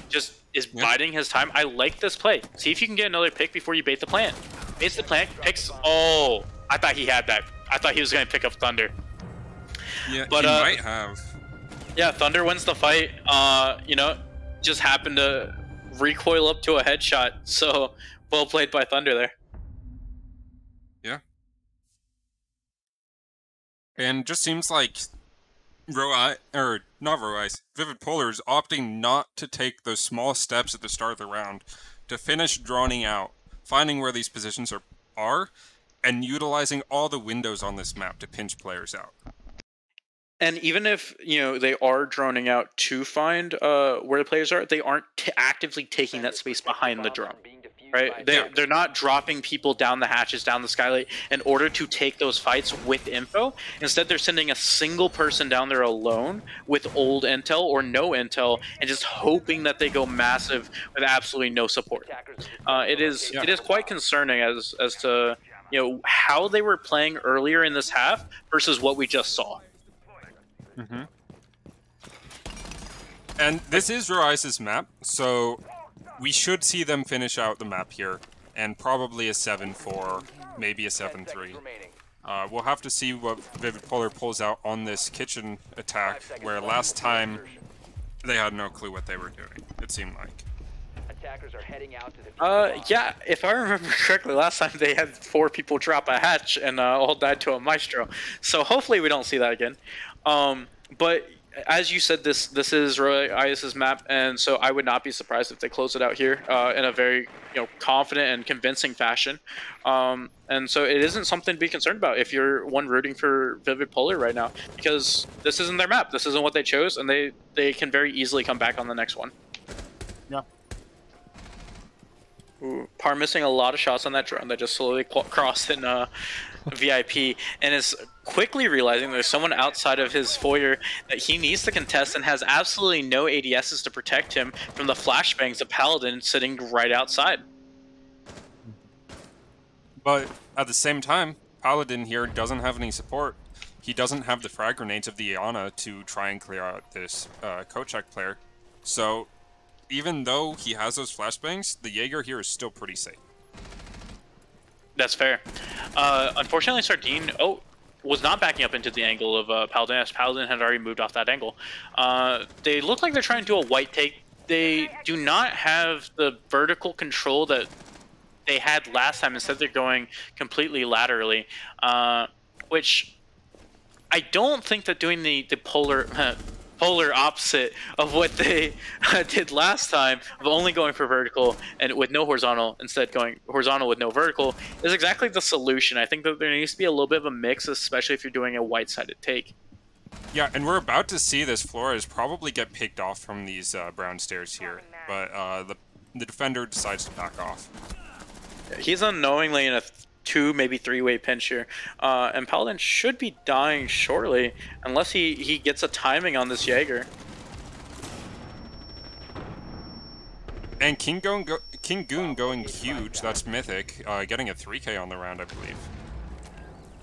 just is biding his time. I like this play. See if you can get another pick before you bait the plant. Baits the plant, picks. Oh, I thought he had that. I thought he was going to pick up Thunder. Yeah, but he might have. Yeah, Thunder wins the fight. You know, just happened to recoil up to a headshot. So well played by Thunder there. Yeah. And just seems like Rho-Aias, Vivid Polar is opting not to take those small steps at the start of the round to finish droning out, finding where these positions are, and utilizing all the windows on this map to pinch players out. And even if, you know, they are droning out to find where the players are, they aren't actively taking that space behind the drone, right? They're not dropping people down the hatches, down the Skylight in order to take those fights with info. Instead, they're sending a single person down there alone with old intel or no intel and just hoping that they go massive with absolutely no support. It is quite concerning as to, you know, how they were playing earlier in this half versus what we just saw. Mm-hmm. And this is Rho-Aias' map, so we should see them finish out the map here, and probably a 7-4, maybe a 7-3. We'll have to see what Vivid Polar pulls out on this kitchen attack, where last time they had no clue what they were doing, it seemed like. Attackers are heading out to the yeah, if I remember correctly, last time they had 4 people drop a hatch and all died to a Maestro. So hopefully we don't see that again. But as you said, this is Rho-Aias' map, and so I would not be surprised if they close it out here in a very confident and convincing fashion. And so it isn't something to be concerned about if you're rooting for Vivid Polar right now, because this isn't their map. This isn't what they chose, and they can very easily come back on the next one. Yeah. Ooh, Par missing a lot of shots on that drone that just slowly crossed in VIP, and is quickly realizing there's someone outside of his foyer that he needs to contest and has absolutely no ADSs to protect him from the flashbangs of Paladin sitting right outside. But at the same time, Paladin here doesn't have any support. He doesn't have the frag grenades of the Iana to try and clear out this Kochak player. So even though he has those flashbangs, the Jaeger here is still pretty safe. That's fair. Unfortunately, Sardine was not backing up into the angle of Paladin, as Paladin had already moved off that angle. They look like they're trying to do a white take. They do not have the vertical control that they had last time. Instead, they're going completely laterally, which I don't think that doing the polar opposite of what they did last time of only going for vertical and with no horizontal, instead going horizontal with no vertical, is exactly the solution. I think that there needs to be a little bit of a mix, especially if you're doing a white-sided take. Yeah, and we're about to see this Flores probably get picked off from these brown stairs here, but the defender decides to back off. He's unknowingly in a 2, maybe 3-way pinch here. And Paladin should be dying shortly, unless he gets a timing on this Jaeger. And King Goon going huge. That's mythic. Getting a 3K on the round, I believe.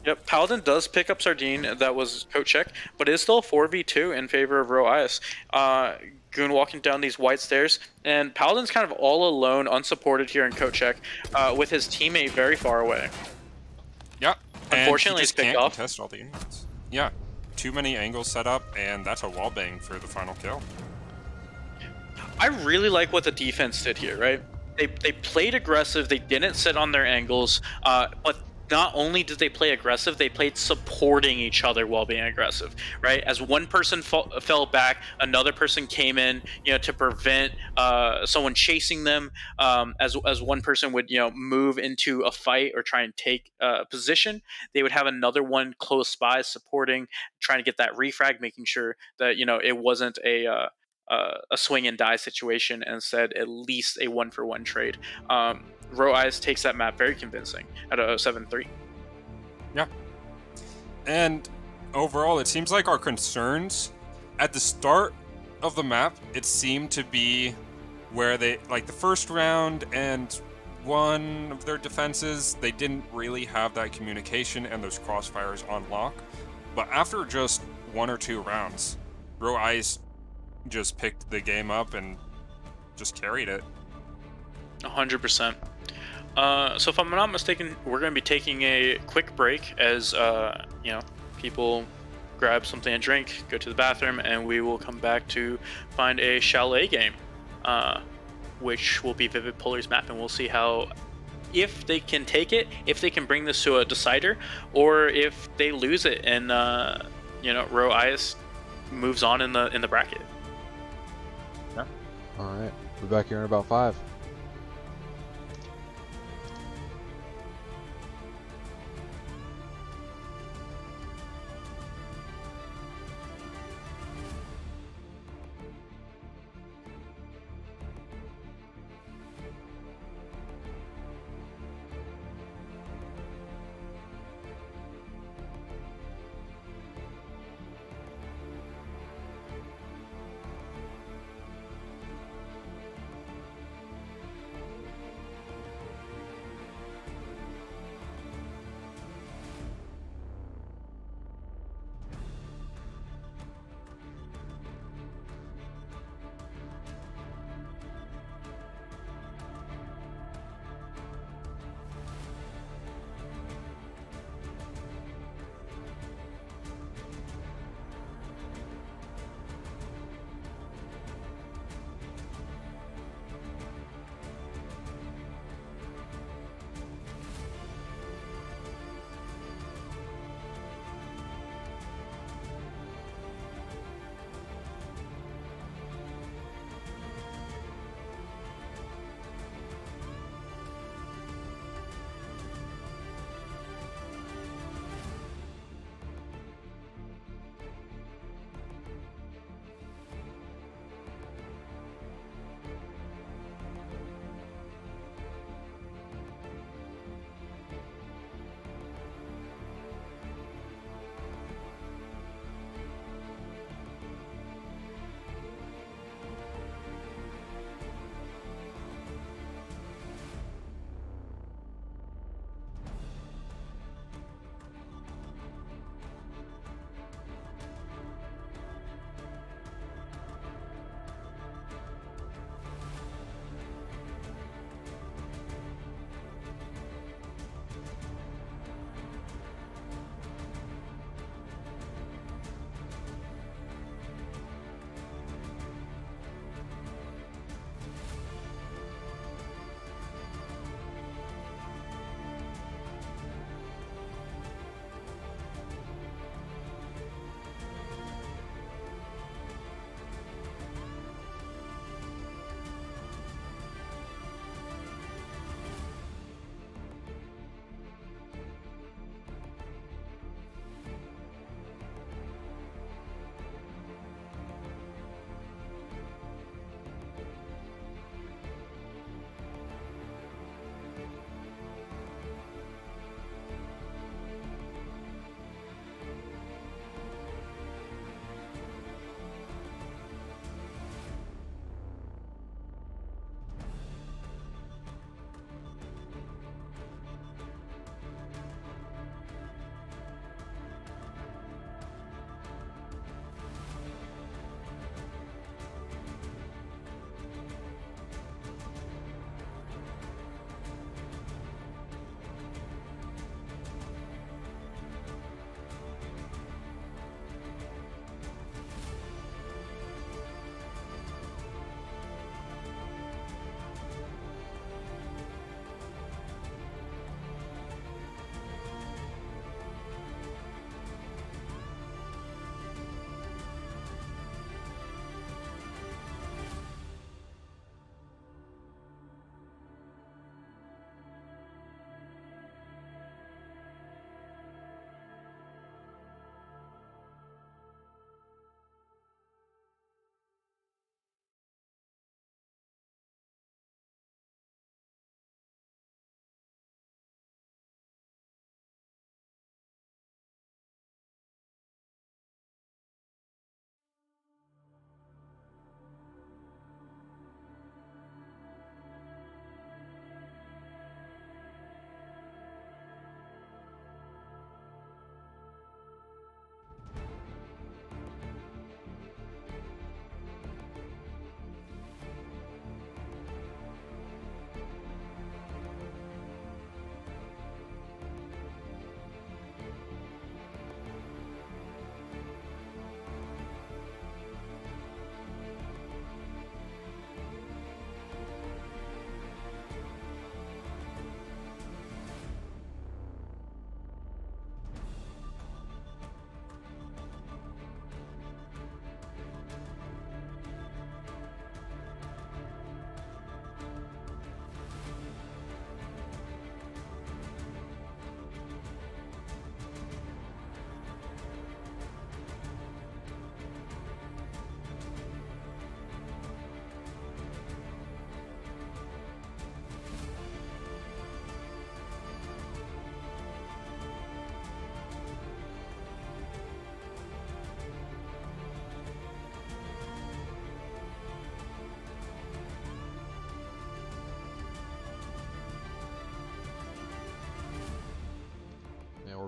Yep, Paladin does pick up Sardine. That was coat check, but it is still 4v2 in favor of Rho-Aias. Goon walking down these white stairs, and Paladin's kind of all alone, unsupported here in coat check, with his teammate very far away. Yeah. Unfortunately, and he just it's picked can't off. contest all the angles. Yeah. Too many angles set up, and that's a wallbang for the final kill. I really like what the defense did here, right? They played aggressive, they didn't sit on their angles, but not only did they play aggressive, they played supporting each other while being aggressive, right? As one person fell back, another person came in, to prevent someone chasing them. As one person would, move into a fight or try and take position, they would have another one close by supporting, trying to get that refrag, making sure that, it wasn't a swing and die situation, and instead at least a 1-for-1 trade. Rho-Aias takes that map very convincing at a 7-3. Yeah. And overall, it seems like our concerns at the start of the map, it seemed to be where they, like the first round and one of their defenses, they didn't really have that communication and those crossfires on lock. But after just 1 or 2 rounds, Rho-Aias just picked the game up and just carried it. 100%. So if I'm not mistaken, we're going to be taking a quick break as, people grab something to drink, go to the bathroom, and we will come back to find a chalet game, which will be Vivid Polar's map, and we'll see how, if they can take it, if they can bring this to a decider, or if they lose it and, Rho-Aias moves on in the bracket. Yeah. All right, we'll be back here in about 5.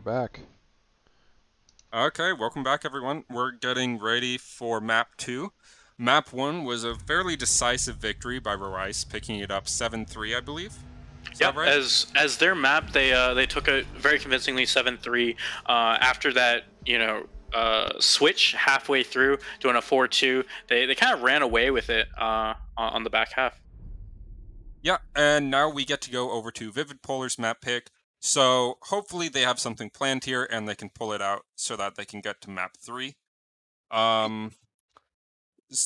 back. Okay, welcome back, everyone. We're getting ready for Map 2. Map 1 was a fairly decisive victory by Rho-Aias, picking it up 7-3, I believe. Is Yep, that right? as their map, they took it very convincingly 7-3. After that, switch halfway through, doing a 4-2, they kind of ran away with it on the back half. Yeah, and now we get to go over to Vivid Polar's map pick. So hopefully they have something planned here and they can pull it out so that they can get to Map 3.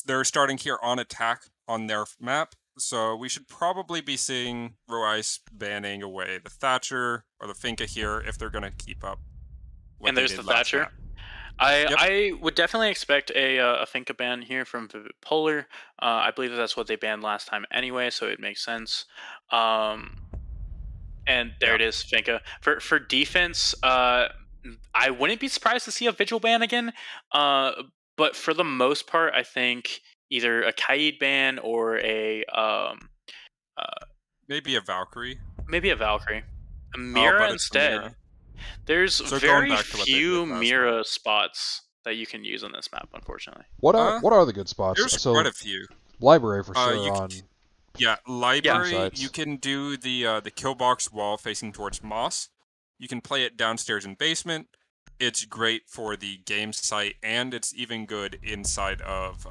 They're starting here on attack on their map, so we should probably be seeing Rho-Aias banning away the Thatcher or the Finca here if they're going to keep up what And they there's did the last Thatcher. map. I would definitely expect a Finca ban here from Vivid Polar. I believe that's what they banned last time anyway, so it makes sense. And there it is, Finca. For defense, I wouldn't be surprised to see a Vigil ban again. But for the most part, I think either a Kaid ban or maybe a Valkyrie. maybe a Valkyrie. A Mira but it's a instead. Mira. There's So going very back to what they did few last Mira spots that you can use on this map, unfortunately. What are the good spots? There's So quite a few. library for sure you on. Yeah, library. Sites. You can do the kill box wall facing towards Moss. You can play it downstairs in basement. It's great for the game site, and it's even good inside of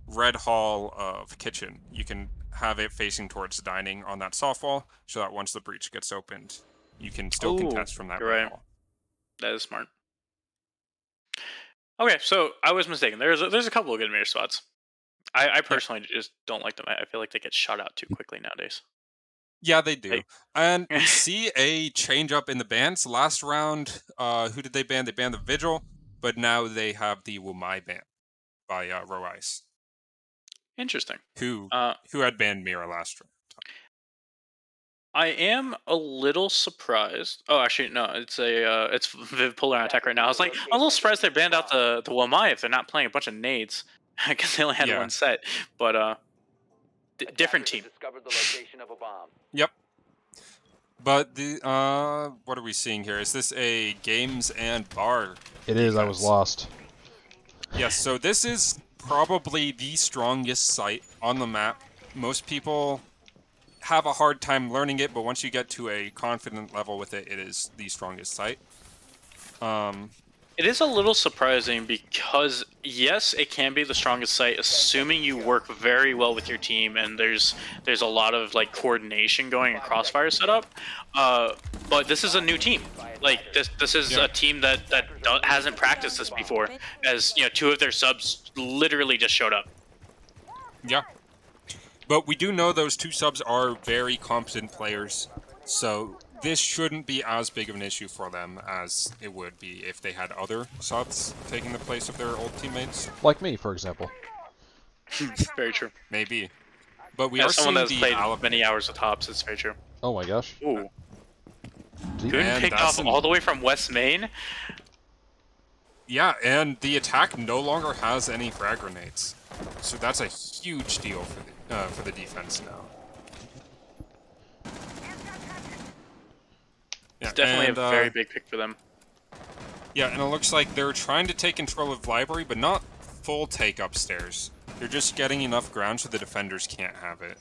Red Hall of Kitchen. You can have it facing towards dining on that soft wall, so that once the breach gets opened, you can still contest from that you're Red right. Hall. That is smart. Okay, so I was mistaken. There's a couple of good mirror spots. I personally just don't like them. I feel like they get shot out too quickly nowadays. Yeah, they do. Hey. And we see a change up in the bans. Last round, who did they ban? They banned the Vigil, but now they have the Wumai ban by Rho-Aias. Interesting. Who had banned Mira last round. I am a little surprised. Oh, actually, no. It's Viv Polar on attack right now. I'm a little surprised they banned out the Wamai if they're not playing a bunch of nades, because they only had one set. But different team. Discovered the location of a bomb. Yep. But the what are we seeing here? Is this a games and bar? It is. I was lost. Yes. So this is probably the strongest site on the map. Most people have a hard time learning it, but once you get to a confident level with it, it is the strongest site. It is a little surprising because, yes, it can be the strongest site, assuming you work very well with your team and there's a lot of like coordination going and crossfire setup. But this is a new team. Like this is a team that hasn't practiced this before, as you know, two of their subs literally just showed up. Yeah. But we do know those two subs are very competent players, so this shouldn't be as big of an issue for them as it would be if they had other subs taking the place of their old teammates. Like me, for example. Very true. Maybe. But we As are someone seeing that's the played many hours of tops, it's very true. Oh my gosh. Ooh. Deep. Goon And picked that's off all the way from West Main. Yeah, and the attack no longer has any frag grenades. So that's a huge deal for the defense now. Yeah, It's definitely and, a very big pick for them. Yeah, and it looks like they're trying to take control of library, but not full take upstairs. They're just getting enough ground so the defenders can't have it.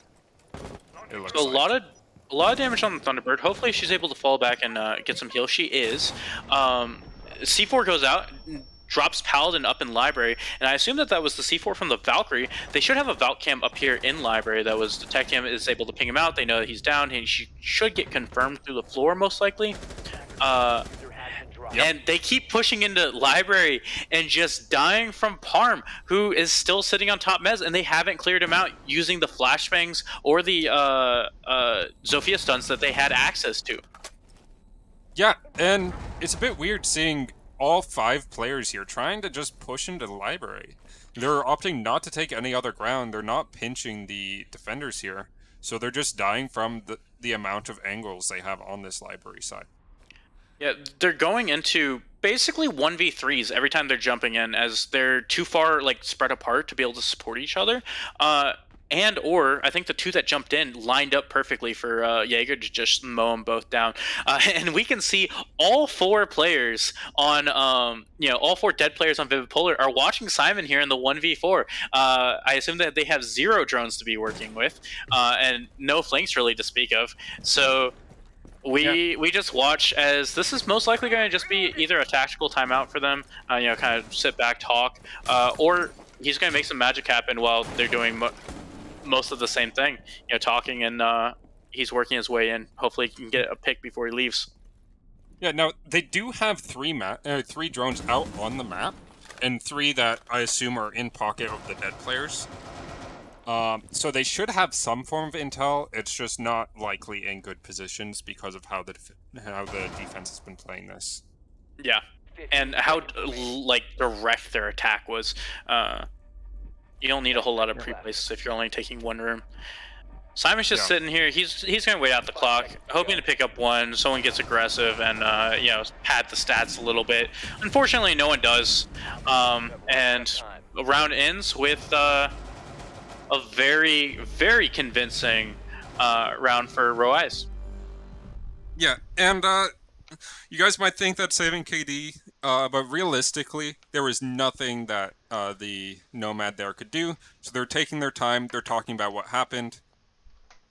It looks So like. a lot of damage on the Thunderbird. Hopefully she's able to fall back and get some heal. She is. C4 goes out, drops Paladin up in Library, and I assume that was the C4 from the Valkyrie. They should have a Valk cam up here in Library that was detect him, is able to ping him out. They know that he's down, and he should get confirmed through the floor most likely. Yep. And they keep pushing into Library and just dying from Parm, who is still sitting on top mez, and they haven't cleared him out using the flashbangs or the Zofia stunts that they had access to. Yeah, and it's a bit weird seeing all 5 players here trying to just push into the library. They're opting not to take any other ground. They're not pinching the defenders here. So they're just dying from the amount of angles they have on this library side. Yeah, they're going into basically 1v3s every time they're jumping in, as they're too far like spread apart to be able to support each other. or I think the 2 that jumped in lined up perfectly for Jaeger to just mow them both down. And we can see all 4 players on, all 4 dead players on Vivid Polar are watching Simon here in the 1v4. I assume that they have 0 drones to be working with, and no flanks really to speak of. So we just watch as this is most likely going to just be either a tactical timeout for them, kind of sit back, talk, or he's going to make some magic happen while they're doing most of the same thing, talking, and he's working his way in. Hopefully he can get a pick before he leaves. Yeah, now they do have 3 drones out on the map, and 3 that I assume are in pocket of the dead players. So they should have some form of intel. It's just not likely in good positions because of how the defense has been playing this. Yeah, and how direct their attack was. You don't need a whole lot of pre-places if you're only taking 1 room. Simon's just sitting here. He's going to wait out the clock, hoping to pick up 1. Someone gets aggressive and pad the stats a little bit. Unfortunately, no one does. And the round ends with a very, very convincing round for Rho-Aias. Yeah, and you guys might think that's saving KD, but realistically, there was nothing that the Nomad there could do. So they're taking their time. They're talking about what happened,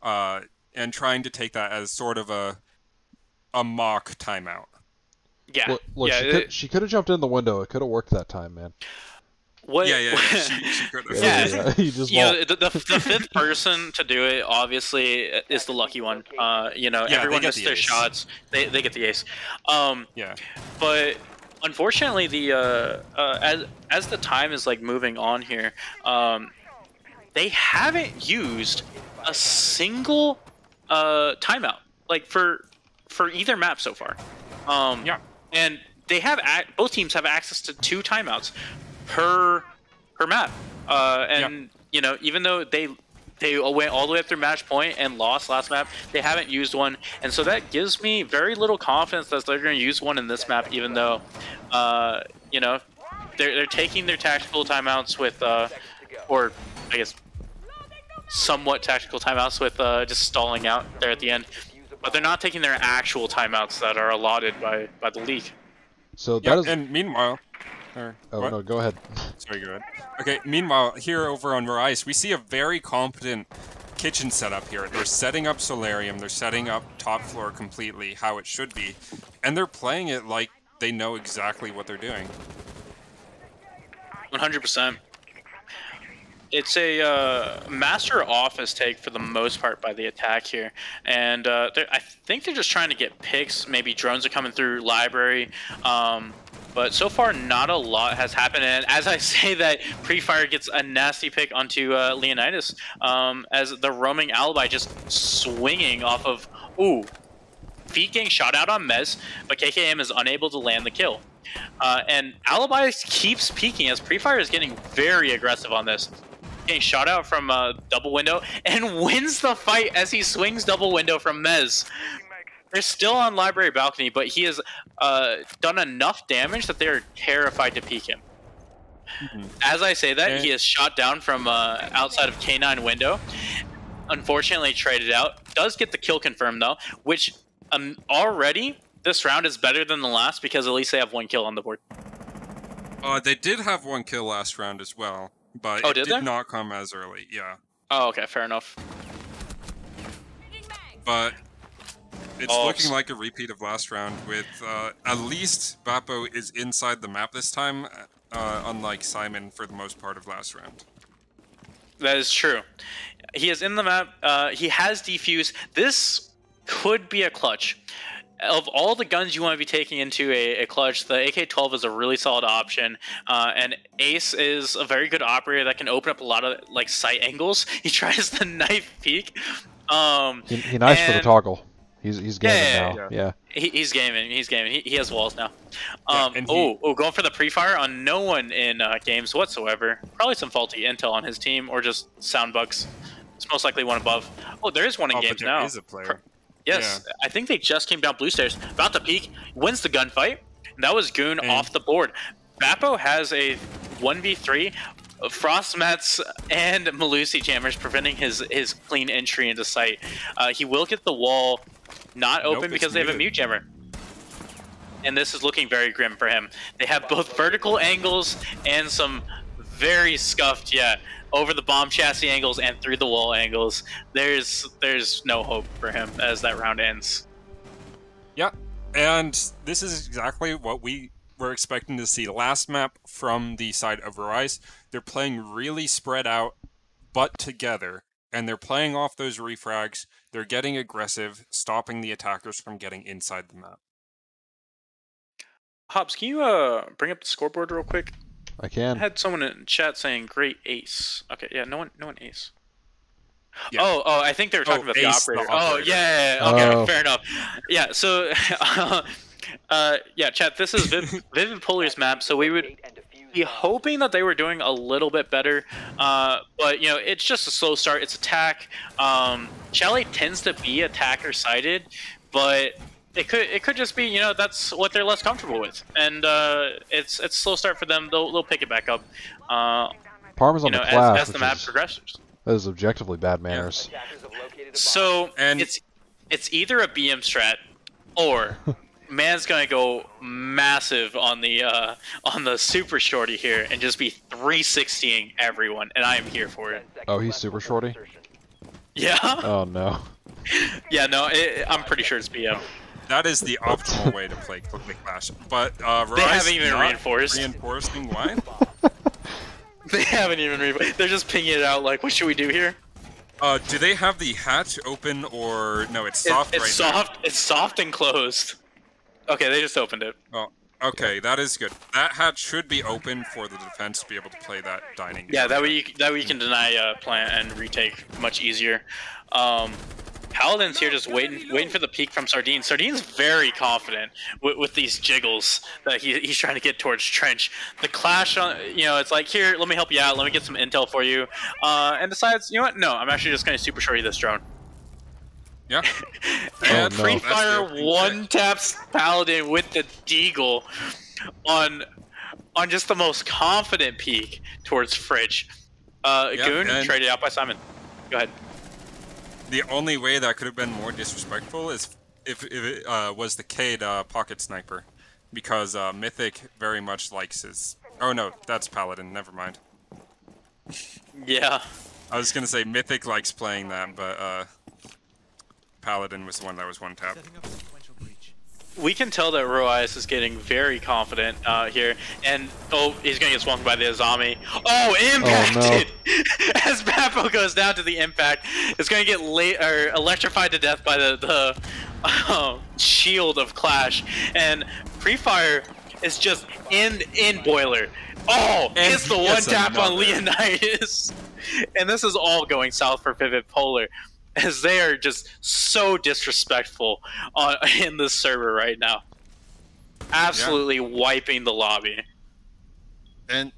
and trying to take that as sort of a mock timeout. Yeah. Look, she could have jumped in the window. It could have worked that time, man. What? Yeah. She could have. Yeah. You just the 5th person to do it obviously is the lucky one. Everyone missed their shots. They get the ace. But unfortunately, the as the time is moving on here, they haven't used a single timeout for either map so far. And they have both teams have access to 2 timeouts per map, even though they went all the way up through match point and lost last map, they haven't used one, and so that gives me very little confidence that they're going to use one in this map, even though they're taking their tactical timeouts with or I guess somewhat tactical timeouts with just stalling out there at the end, but they're not taking their actual timeouts that are allotted by the league. So that is. And meanwhile. No, go ahead. Sorry, go ahead. Okay, meanwhile, here over on Rho-Aias, we see a very competent kitchen setup here. They're setting up Solarium, they're setting up top floor completely how it should be, and they're playing it like they know exactly what they're doing. 100%. It's a master office take for the most part by the attack here, and I think they're just trying to get picks. Maybe drones are coming through library. But so far, not a lot has happened. And as I say that, Pre-Fire gets a nasty pick onto Leonidas, as the roaming Alibi just swinging off of... Ooh. Feet getting shot out on Mez, but KKM is unable to land the kill. And Alibi keeps peeking as Pre-Fire is getting very aggressive on this. Getting shot out from double window and wins the fight as he swings double window from Mez. They're still on library balcony, but he has done enough damage that they're terrified to peek him. As I say that, he is shot down from outside of K9 window. Unfortunately, traded out. Does get the kill confirmed though, which already this round is better than the last because at least they have 1 kill on the board. They did have 1 kill last round as well, but it did not come as early. Yeah. Oh, okay, fair enough. But it's looking like a repeat of last round with at least Bappo is inside the map this time, unlike Simon for the most part of last round. That is true. He is in the map. He has defuse. This could be a clutch. Of all the guns you want to be taking into a clutch, the AK-12 is a really solid option, and Ace is a very good operator that can open up a lot of sight angles. He tries the knife peek. He knifes for the toggle. He's gaming now. Yeah. He's gaming. He's gaming. He has walls now. Going for the pre-fire on no one in games whatsoever. Probably some faulty intel on his team or just sound bugs. It's most likely one above. Oh, there is one in games now. There is a player. Yes, I think they just came down blue stairs. About to peek, wins the gunfight. That was Goon off the board. Bappo has a 1v3 Frost Mets and Malusi jammers preventing his clean entry into sight. He will get the wall not open Nope, because it's they have a muted. mute jammer. And this is looking very grim for him. They have both vertical angles and some very scuffed, over the bomb chassis angles and through the wall angles. There's no hope for him as that round ends. Yeah, and this is exactly what we were expecting to see last map from the side of Rho-Aias. They're playing really spread out, but together, and they're playing off those refrags. They're getting aggressive, stopping the attackers from getting inside the map. Hobbs, can you bring up the scoreboard real quick? I I can. had someone in chat saying great ace. Okay, yeah, no one ace. Yeah. Oh, I think they were talking about the Ace, the operator. operator. Yeah, okay, Oh. fair enough. Yeah, so chat, this is Vivid Polar's map, so we would be hoping that they were doing a little bit better, but it's just a slow start. It's attack. Chalet tends to be attacker sided, but it could just be that's what they're less comfortable with, and it's a slow start for them. They'll pick it back up. Parma's on the clash, as the map progresses. that is objectively bad manners. So And- it's either a BM strat or man's gonna go massive on the super shorty here and just be 360ing everyone, and I am here for it. Oh, he's super shorty? Yeah. Oh no. Yeah. No, I'm pretty sure it's BM. That is the optimal way to play Quickly Clash. But They Rho-Aias haven't even not reinforced. reinforcing why? They haven't even They're just pinging it out like, what should we do here? Do they have the hatch open or no? It's soft It's right soft. It's soft and closed. Okay, they just opened it. now. Oh, okay, that is good. That hatch should be open for the defense to be able to play that dining. Yeah, that area. way you can deny plant and retake much easier. Paladin's here just waiting for the peek from Sardine. Sardine's very confident with these jiggles that he's trying to get towards Trench. The clash on, it's like, here, let me help you out, let me get some intel for you, and decides, you know what, no, I'm actually just going to super shorty this drone. Yeah. And no. Free That's Fire the opening one taps Paladin with the Deagle on just the most confident peek towards Fridge. Goon and- traded out by Simon. Go ahead. The only way that could have been more disrespectful is if it was the Cade pocket sniper, because Mythic very much likes his. Oh no, that's Paladin. Never mind. Yeah. I was gonna say Mythic likes playing that, but Paladin was the one that was one tap. We can tell that Rho-Aias is getting very confident here, and he's gonna get swung by the Azami. Oh, impacted! As Bappo goes down to the impact, it's gonna get electrified to death by the shield of Clash, and Free Fire is just in Boiler. Oh, And it's the he one gets tap on another. Leonidas, and this is all going south for Vivid Polar, as they are just so disrespectful in this server right now. Absolutely wiping the lobby. And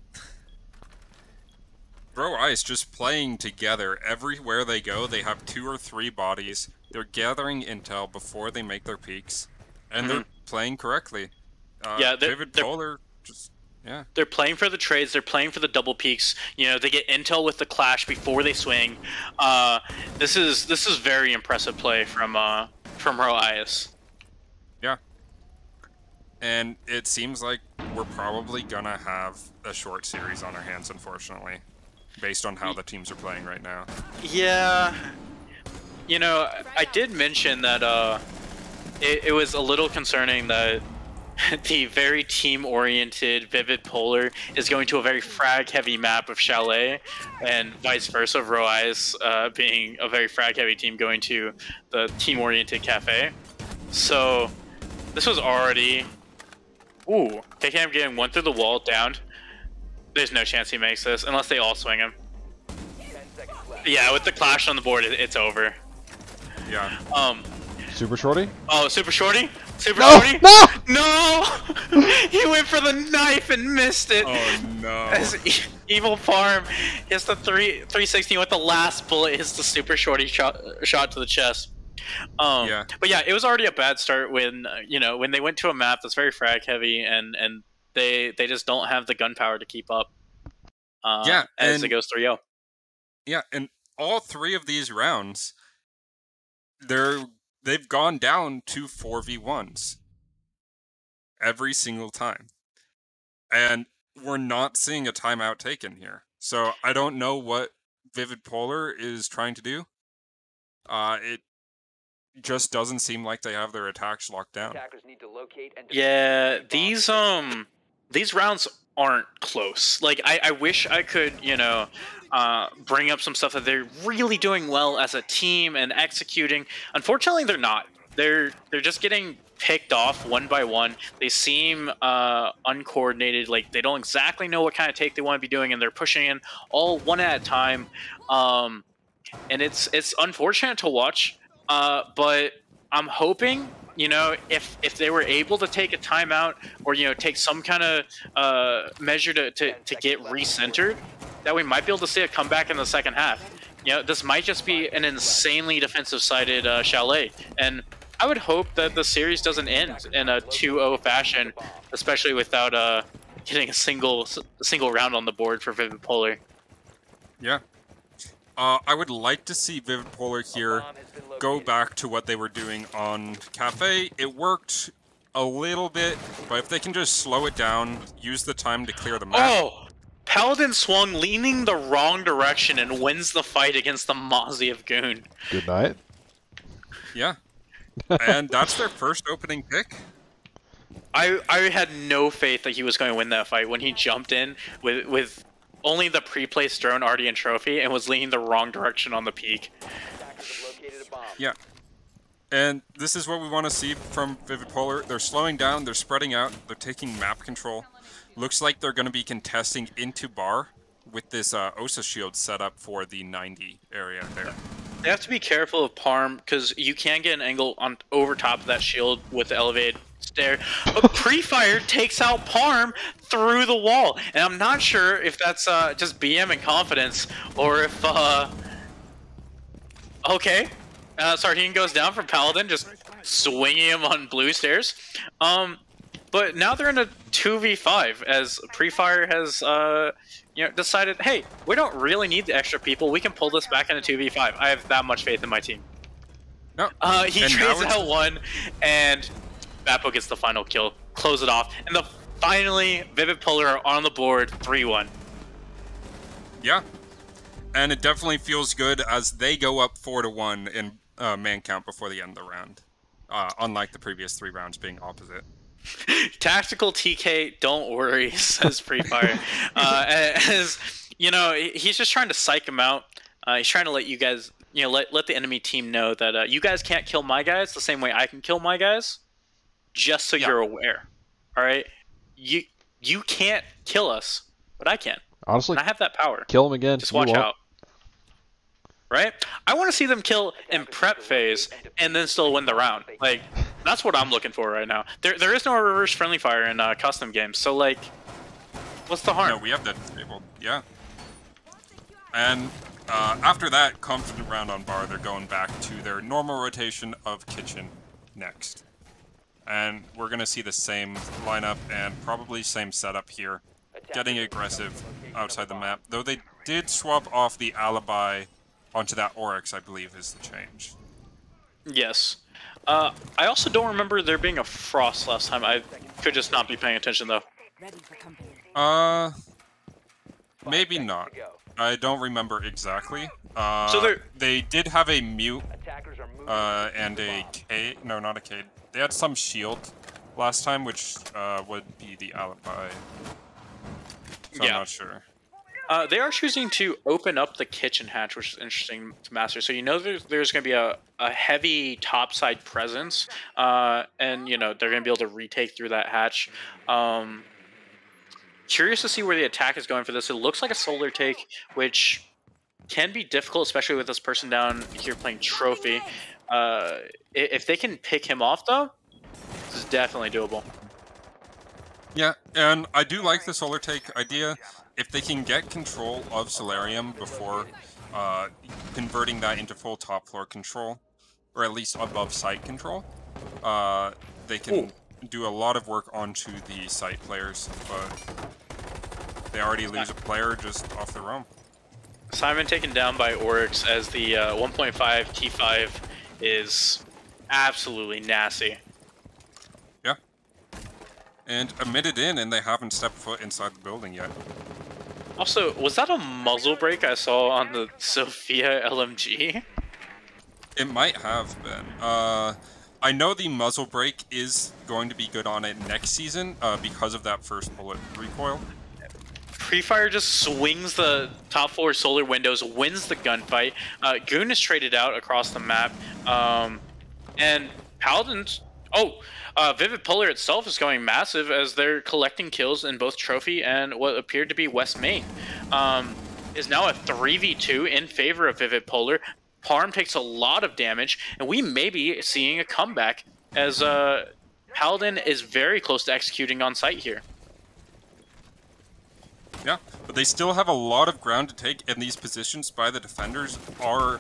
Rho-Aias just playing together everywhere they go. They have 2 or 3 bodies. They're gathering intel before they make their peaks, and they're playing correctly. Yeah, Vivid they're- Polar just yeah. They're playing for the trades. They're playing for the double peaks. They get intel with the clash before they swing. This is very impressive play from Rho-Aias. Yeah. And it seems like we're probably gonna have a short series on our hands, unfortunately, based on how the teams are playing right now. Yeah, I did mention that it was a little concerning that the very team-oriented Vivid Polar is going to a very frag-heavy map of Chalet, and vice versa, Rho-Aias being a very frag-heavy team going to the team-oriented Cafe. So this was already... Ooh, KKM getting one through the wall, downed. There's no chance he makes this, unless they all swing him. Yeah, with the clash on the board, it's over. Yeah. Super shorty? Oh, Super Shorty? Super No! Shorty? No! No! He went for the knife and missed it. Oh no. As Evil Farm hits the 360 with the last bullet, hits the Super Shorty shot to the chest. Yeah. But yeah, it was already a bad start when when they went to a map that's very frag heavy and they just don't have the gunpowder to keep up. Yeah, as it goes 3-0. Yeah, and all 3 of these rounds, they've gone down to 4v1s every single time. And we're not seeing a timeout taken here. So I don't know what Vivid Polar is trying to do. It just doesn't seem like they have their attacks locked down. Yeah, these rounds aren't close. Like I wish I could, bring up some stuff that they're really doing well as a team and executing. Unfortunately, they're not. They're just getting picked off one by one. They seem uncoordinated. Like they don't exactly know what kind of take they want to be doing, and they're pushing in all one at a time. And it's unfortunate to watch. But I'm hoping, if they were able to take a timeout or take some kind of measure to get recentered, that we might be able to see a comeback in the second half. This might just be an insanely defensive-sided Chalet, and I would hope that the series doesn't end in a 2-0 fashion, especially without getting a single round on the board for Vivid Polar. Yeah. I would like to see Vivid Polar here go back to what they were doing on Cafe. It worked a little bit, but if they can just slow it down, use the time to clear the map. Oh! Paladin swung leaning the wrong direction and wins the fight against the Mozzie of Goon. Good night. Yeah. And that's their first opening pick. I had no faith that he was going to win that fight when he jumped in with only the pre-placed drone already in trophy and was leaning the wrong direction on the peak. Yeah. And this is what we want to see from Vivid Polar. They're slowing down, they're spreading out, they're taking map control. Looks like they're going to be contesting into bar with this OSA shield set up for the 90 area there. They have to be careful of Parm because you can get an angle on over top of that shield with the elevated stair. But Pre-Fire takes out Parm through the wall, and I'm not sure if that's just BM and confidence or if okay, Sardine goes down for Paladin, just swinging him on blue stairs. But now they're in a 2v5 as Pre-Fire has decided, hey, we don't really need the extra people. We can pull this back into 2v5. I have that much faith in my team. No. He trades out one, and Bappo gets the final kill, close it off, and finally Vivid Polar are on the board 3-1. Yeah. And it definitely feels good as they go up 4-1 in man count before the end of the round. Unlike the previous 3 rounds being opposite. Tactical TK, don't worry, says Pre-Fire. As he's just trying to psych him out. He's trying to let you guys, let the enemy team know that you guys can't kill my guys the same way I can kill my guys. Just so you're aware, all right? You can't kill us, but I can. Honestly, and I have that power. Kill him again. Just watch out. Right? I want to see them kill in prep phase and then still win the round. Like, that's what I'm looking for right now. There is no reverse friendly fire in custom games, so like, what's the harm? No, we have that disabled. Yeah. And after that confident round on bar, they're going back to their normal rotation of kitchen next. And we're going to see the same lineup and probably same setup here. Getting aggressive outside the map. Though they did swap off the alibi onto that Oryx, I believe, is the change. Yes. I also don't remember there being a Frost last time. I could just not be paying attention, though. Maybe not. I don't remember exactly. So they did have a mute and a Cade. No, not a Cade. They had some shield last time, which would be the alibi. So I'm not sure. They are choosing to open up the kitchen hatch, which is interesting to master. So there's going to be a heavy topside presence, and they're going to be able to retake through that hatch. Curious to see where the attack is going for this. It looks like a solar take, which can be difficult, especially with this person down here playing trophy. If they can pick him off, though, this is definitely doable. Yeah, and I do like the solar take idea. If they can get control of Solarium before converting that into full top floor control, or at least above site control, they can do a lot of work onto the site players. But they already lose a player just off their own. Simon taken down by Oryx as the 1.5 T5 is absolutely nasty. Yeah. And a minute in, and they haven't stepped foot inside the building yet. Also, was that a muzzle break I saw on the Sophia LMG? It might have been. I know the muzzle brake is going to be good on it next season because of that first bullet recoil. Pre-Fire just swings the top floor solar windows, wins the gunfight. Goon is traded out across the map. And Paladins... Vivid Polar itself is going massive as they're collecting kills in both Trophy and what appeared to be West Main. Is now a 3v2 in favor of Vivid Polar. Parm takes a lot of damage, and we may be seeing a comeback as Paladin is very close to executing on site here. Yeah, but they still have a lot of ground to take, and these positions by the defenders are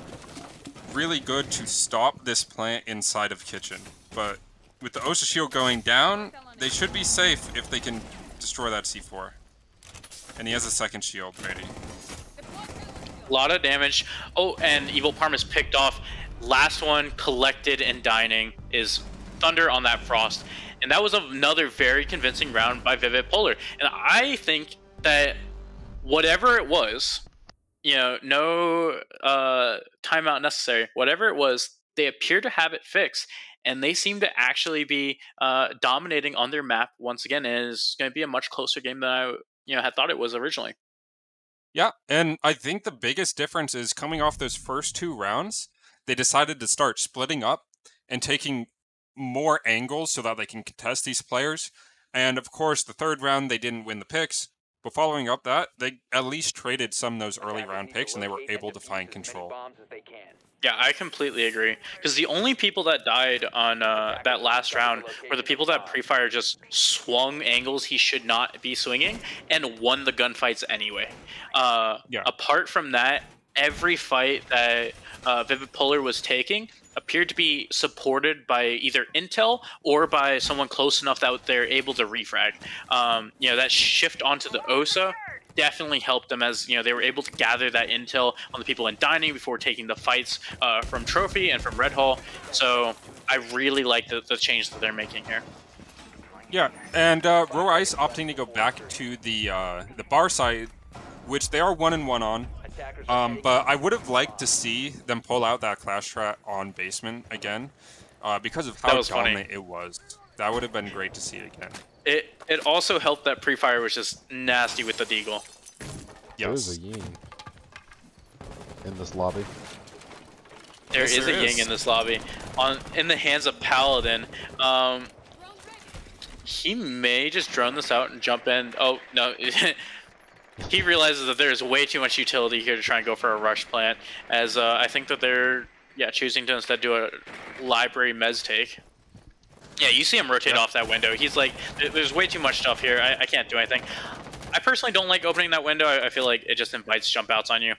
really good to stop this plant inside of Kitchen. But with the OSHA shield going down, they should be safe if they can destroy that C4. And he has a second shield ready. A lot of damage. Oh, and Evil Parm is picked off. Last one collected and dining is Thunder on that Frost. And that was another very convincing round by Vivid Polar. And I think that whatever it was, you know, no timeout necessary, whatever it was, they appear to have it fixed. And they seem to actually be dominating on their map once again. And it's going to be a much closer game than I had thought it was originally. Yeah, and I think the biggest difference is coming off those first two rounds, they decided to start splitting up and taking more angles so that they can contest these players. And of course, the third round, they didn't win the picks. But following up that, they at least traded some of those early round picks and they were able to find control. Yeah, I completely agree. Because the only people that died on that last round were the people that Pre-Fire just swung angles he should not be swinging and won the gunfights anyway. Apart from that, every fight that Vivid Polar was taking appeared to be supported by either intel or by someone close enough that they're able to refrag. That shift onto the OSA definitely helped them as they were able to gather that intel on the people in dining before taking the fights from Trophy and from Red Hall. So I really like the change that they're making here. Yeah, and Rho-Aias opting to go back to the bar side, which they are 1-1 on. But I would have liked to see them pull out that clash strat on basement again because of how dominant it was. That would have been great to see again. It also helped that Pre-Fire was just nasty with the Deagle. Yes. There is a Ying in this lobby. There is a Ying in this lobby. In the hands of Paladin. He may just drone this out and jump in. Oh, no. He realizes that there's way too much utility here to try and go for a rush plant, as I think that they're choosing to instead do a library mez take. Yeah, you see him rotate off that window. He's like, there's way too much stuff here. I can't do anything. I personally don't like opening that window. I feel like it just invites jump outs on you.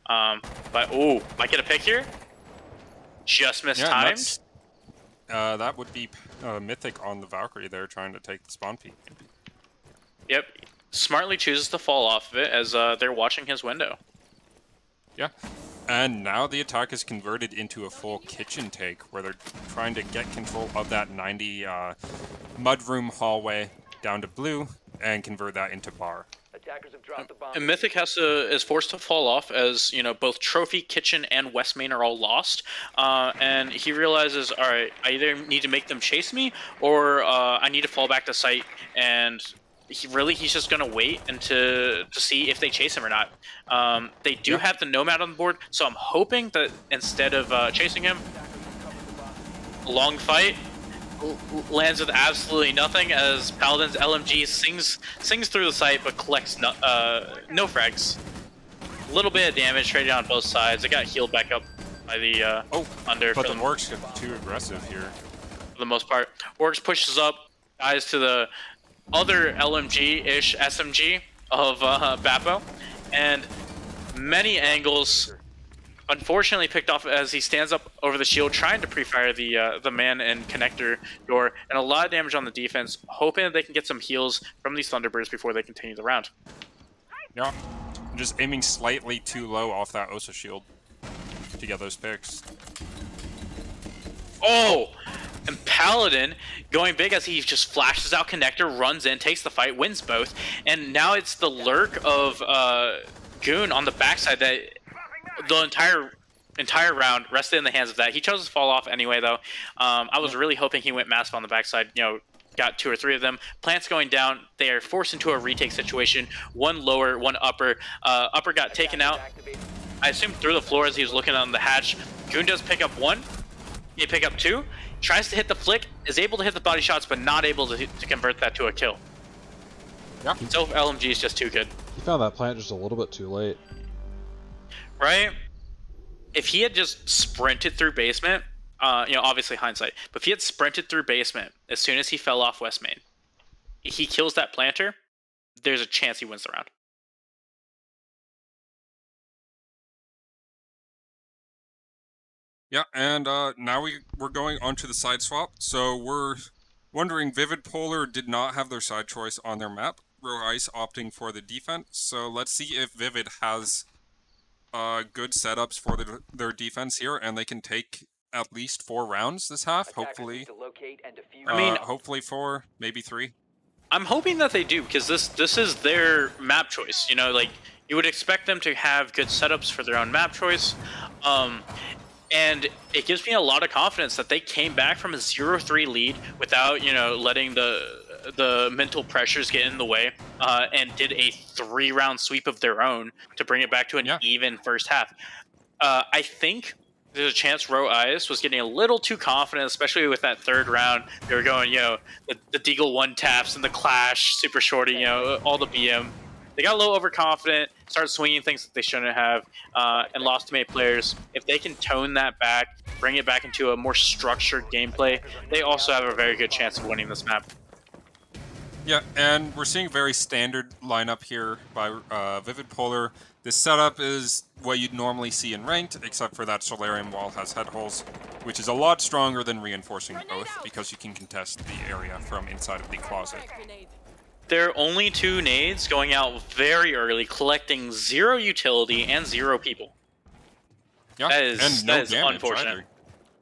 But, ooh, might get a pick here. Just mistimed. That would be Mythic on the Valkyrie there trying to take the spawn peak. Yep. Smartly chooses to fall off of it as they're watching his window. Yeah. And now the attack is converted into a full kitchen take where they're trying to get control of that 90 mudroom hallway down to blue and convert that into bar. Attackers have dropped the bomb. And Mythic is forced to fall off as, both Trophy, Kitchen, and West Main are all lost. And he realizes, all right, I either need to make them chase me or I need to fall back to site. And he's just gonna wait to see if they chase him or not. They do have the Nomad on the board, so I'm hoping that instead of chasing him, a long fight lands with absolutely nothing as Paladin's LMG sings through the site but collects no frags. A little bit of damage traded on both sides. It got healed back up by the under. But the Orcs get too aggressive here. For the most part, Orcs pushes up, guys to the other LMG-ish SMG of Bappo, and many angles unfortunately picked off as he stands up over the shield trying to pre-fire the man and connector door, and a lot of damage on the defense, hoping that they can get some heals from these Thunderbirds before they continue the round. Yeah, just aiming slightly too low off that Osa shield to get those picks. Oh! And Paladin going big as he just flashes out connector, runs in, takes the fight, wins both, and now it's the lurk of Goon on the backside that the entire round rested in the hands of that. He chose to fall off anyway, though. I was really hoping he went massive on the backside. You know, got 2 or 3 of them. Plants going down. They are forced into a retake situation. One lower, one upper. Upper got taken out. I assume through the floor as he was looking on the hatch. Goon does pick up 1. He pick up 2. Tries to hit the flick. Is able to hit the body shots, but not able to convert that to a kill. Yeah. So LMG is just too good. He found that plant just a little bit too late. Right? If he had just sprinted through basement, you know, obviously hindsight, but if he had sprinted through basement as soon as he fell off West Main, he kills that planter, there's a chance he wins the round. Yeah, and now we're going on to the side swap. So we're wondering, Vivid Polar did not have their side choice on their map. Rho-Aias opting for the defense. So let's see if Vivid has good setups for their defense here, and they can take at least 4 rounds this half. Hopefully, hopefully 4, maybe 3. I'm hoping that they do, because this is their map choice. You know, like, you would expect them to have good setups for their own map choice. And it gives me a lot of confidence that they came back from a 0-3 lead without, you know, letting the mental pressures get in the way, and did a 3-round sweep of their own to bring it back to an even first half. I think there's a chance Rho-Aias was getting a little too confident, especially with that 3rd round. They were going, you know, the Deagle 1 taps and the Clash, super shorty, you know, all the BM. They got a little overconfident, started swinging things that they shouldn't have, and lost too many players. If they can tone that back, bring it back into a more structured gameplay, they also have a very good chance of winning this map. Yeah, and we're seeing a very standard lineup here by Vivid Polar. This setup is what you'd normally see in Ranked, except for that Solarium wall has head holes, which is a lot stronger than reinforcing both, because you can contest the area from inside of the closet. There are only 2 nades going out very early, collecting 0 utility and 0 people. Yeah, that is unfortunate. Either.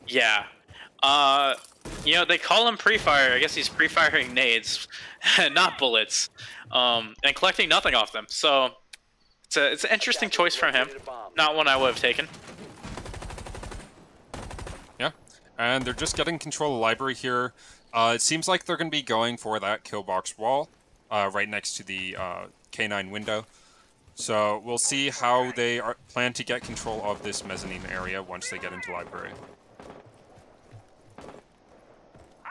Yeah. You know, they call him pre-fire. I guess he's pre-firing nades, not bullets, and collecting nothing off them. So it's an interesting choice from him. Not one I would have taken. Yeah, and they're just getting control of the library here. It seems like they're going to be going for that kill box wall right next to the K9 window. So we'll see how they plan to get control of this mezzanine area once they get into library.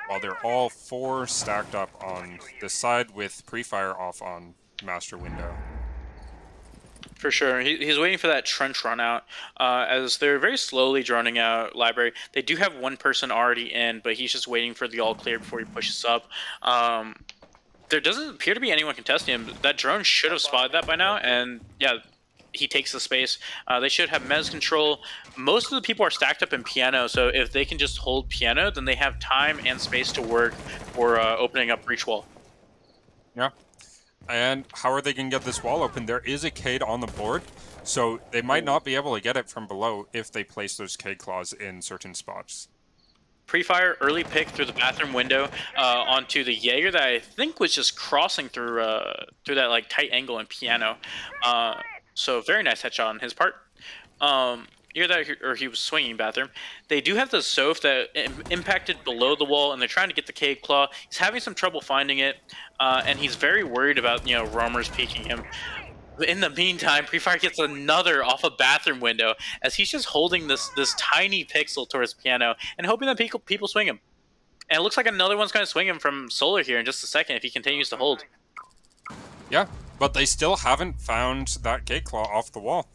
While they're all 4 stacked up on this side with pre-fire off on master window. For sure. He's waiting for that trench run out, as they're very slowly droning out library. They do have 1 person already in, but he's just waiting for the all clear before he pushes up. There doesn't appear to be anyone contesting him. That drone should have spotted that by now, and yeah, he takes the space. They should have mez control. Most of the people are stacked up in piano, so if they can just hold piano, then they have time and space to work for opening up breach wall. Yeah. And how are they going to get this wall open? There is a Cade on the board, so they might not be able to get it from below if they place those Cade claws in certain spots. Pre-fire, early pick through the bathroom window onto the Jaeger that I think was just crossing through that like tight angle in piano. So very nice headshot on his part. Either that or he was swinging bathroom. They do have the Soph that impacted below the wall, and they're trying to get the Cade Claw. He's having some trouble finding it, and he's very worried about, you know, roamers peeking him. In the meantime, Pre-Fire gets another off a bathroom window as he's just holding this tiny pixel towards piano and hoping that people swing him. And it looks like another one's going to swing him from Solar here in just a second if he continues to hold. Yeah, but they still haven't found that Cade Claw off the wall.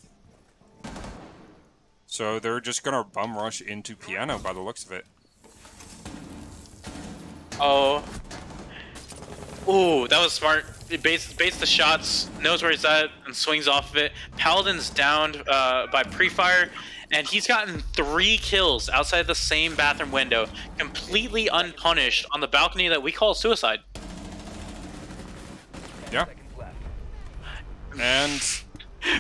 So they're just going to bum rush into piano by the looks of it. Oh. Ooh, that was smart. He baits the shots, knows where he's at, and swings off of it. Paladin's downed by Pre-Fire, and he's gotten 3 kills outside the same bathroom window, completely unpunished on the balcony that we call suicide. Yeah. And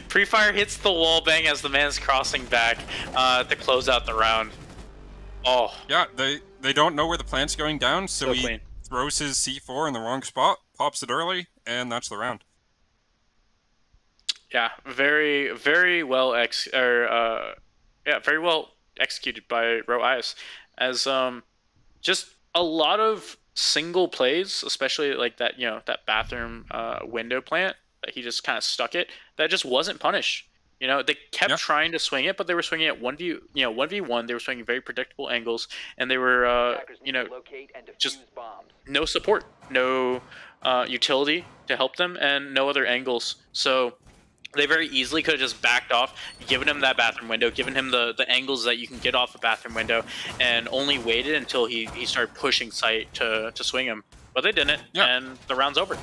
Pre-fire hits the wall bang as the man's crossing back to close out the round. Oh. Yeah, they don't know where the plant's going down, so he clean. throws his C4 in the wrong spot, pops it early, and that's the round. Yeah, very well very well executed by Rho-Aias, as just a lot of single plays, especially like that, that bathroom window plant that he just kind of stuck it, that just wasn't punished. They kept trying to swing it, but they were swinging it 1v1. They were swinging very predictable angles, and they were just no support, no utility to help them, and no other angles. So they very easily could have just backed off, given him that bathroom window, given him the angles that you can get off the bathroom window, and only waited until he started pushing sight to swing him. But they didn't, and the round's over.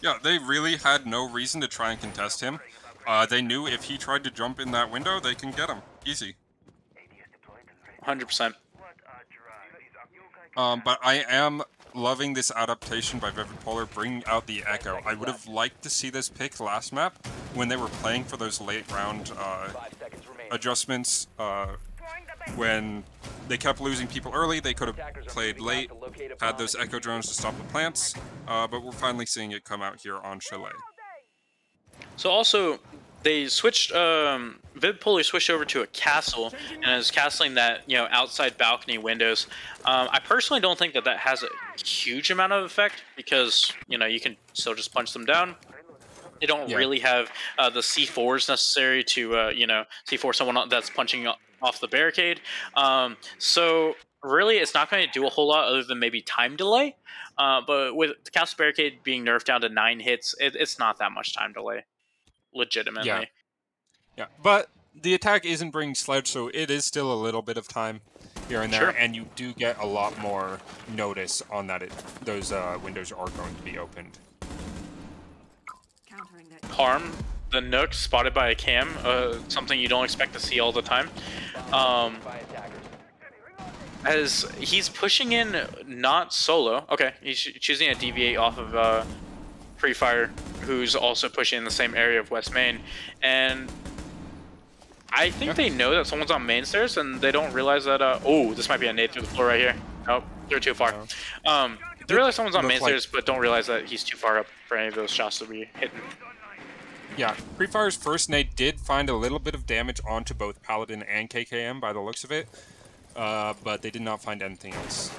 Yeah, they really had no reason to try and contest him. They knew if he tried to jump in that window, they can get him. Easy. 100%. But I am loving this adaptation by Vivid Polar, bringing out the Echo. I would have liked to see this pick last map when they were playing for those late round adjustments. When they kept losing people early, they could have played late, had those Echo drones to stop the plants, but we're finally seeing it come out here on Chalet. So also, they switched, Vivid Polar switched over to a castle, and is castling that, outside balcony windows. I personally don't think that has a huge amount of effect, because, you can still just punch them down. They don't really have the C4s necessary to, C4 someone that's punching off the barricade. So really, it's not going to do a whole lot other than maybe time delay. But with the castle barricade being nerfed down to 9 hits, it's not that much time delay. Legitimately. Yeah, but the attack isn't bringing sledge, so it is still a little bit of time here and there, and you do get a lot more notice on that those windows are going to be opened. Harm, the Nook spotted by a cam, something you don't expect to see all the time. As he's pushing in not solo. Okay, he's choosing to deviate off of Pre-Fire, who's also pushing in the same area of West Main, and I think they know that someone's on main stairs, and they don't realize that. Oh, this might be a nade through the floor right here. Nope, they're too far. They realize someone's on main stairs, but don't realize that he's too far up for any of those shots to be hitting. Yeah, Pre-Fire's first nade did find a little bit of damage onto both Paladin and KKM by the looks of it, but they did not find anything else.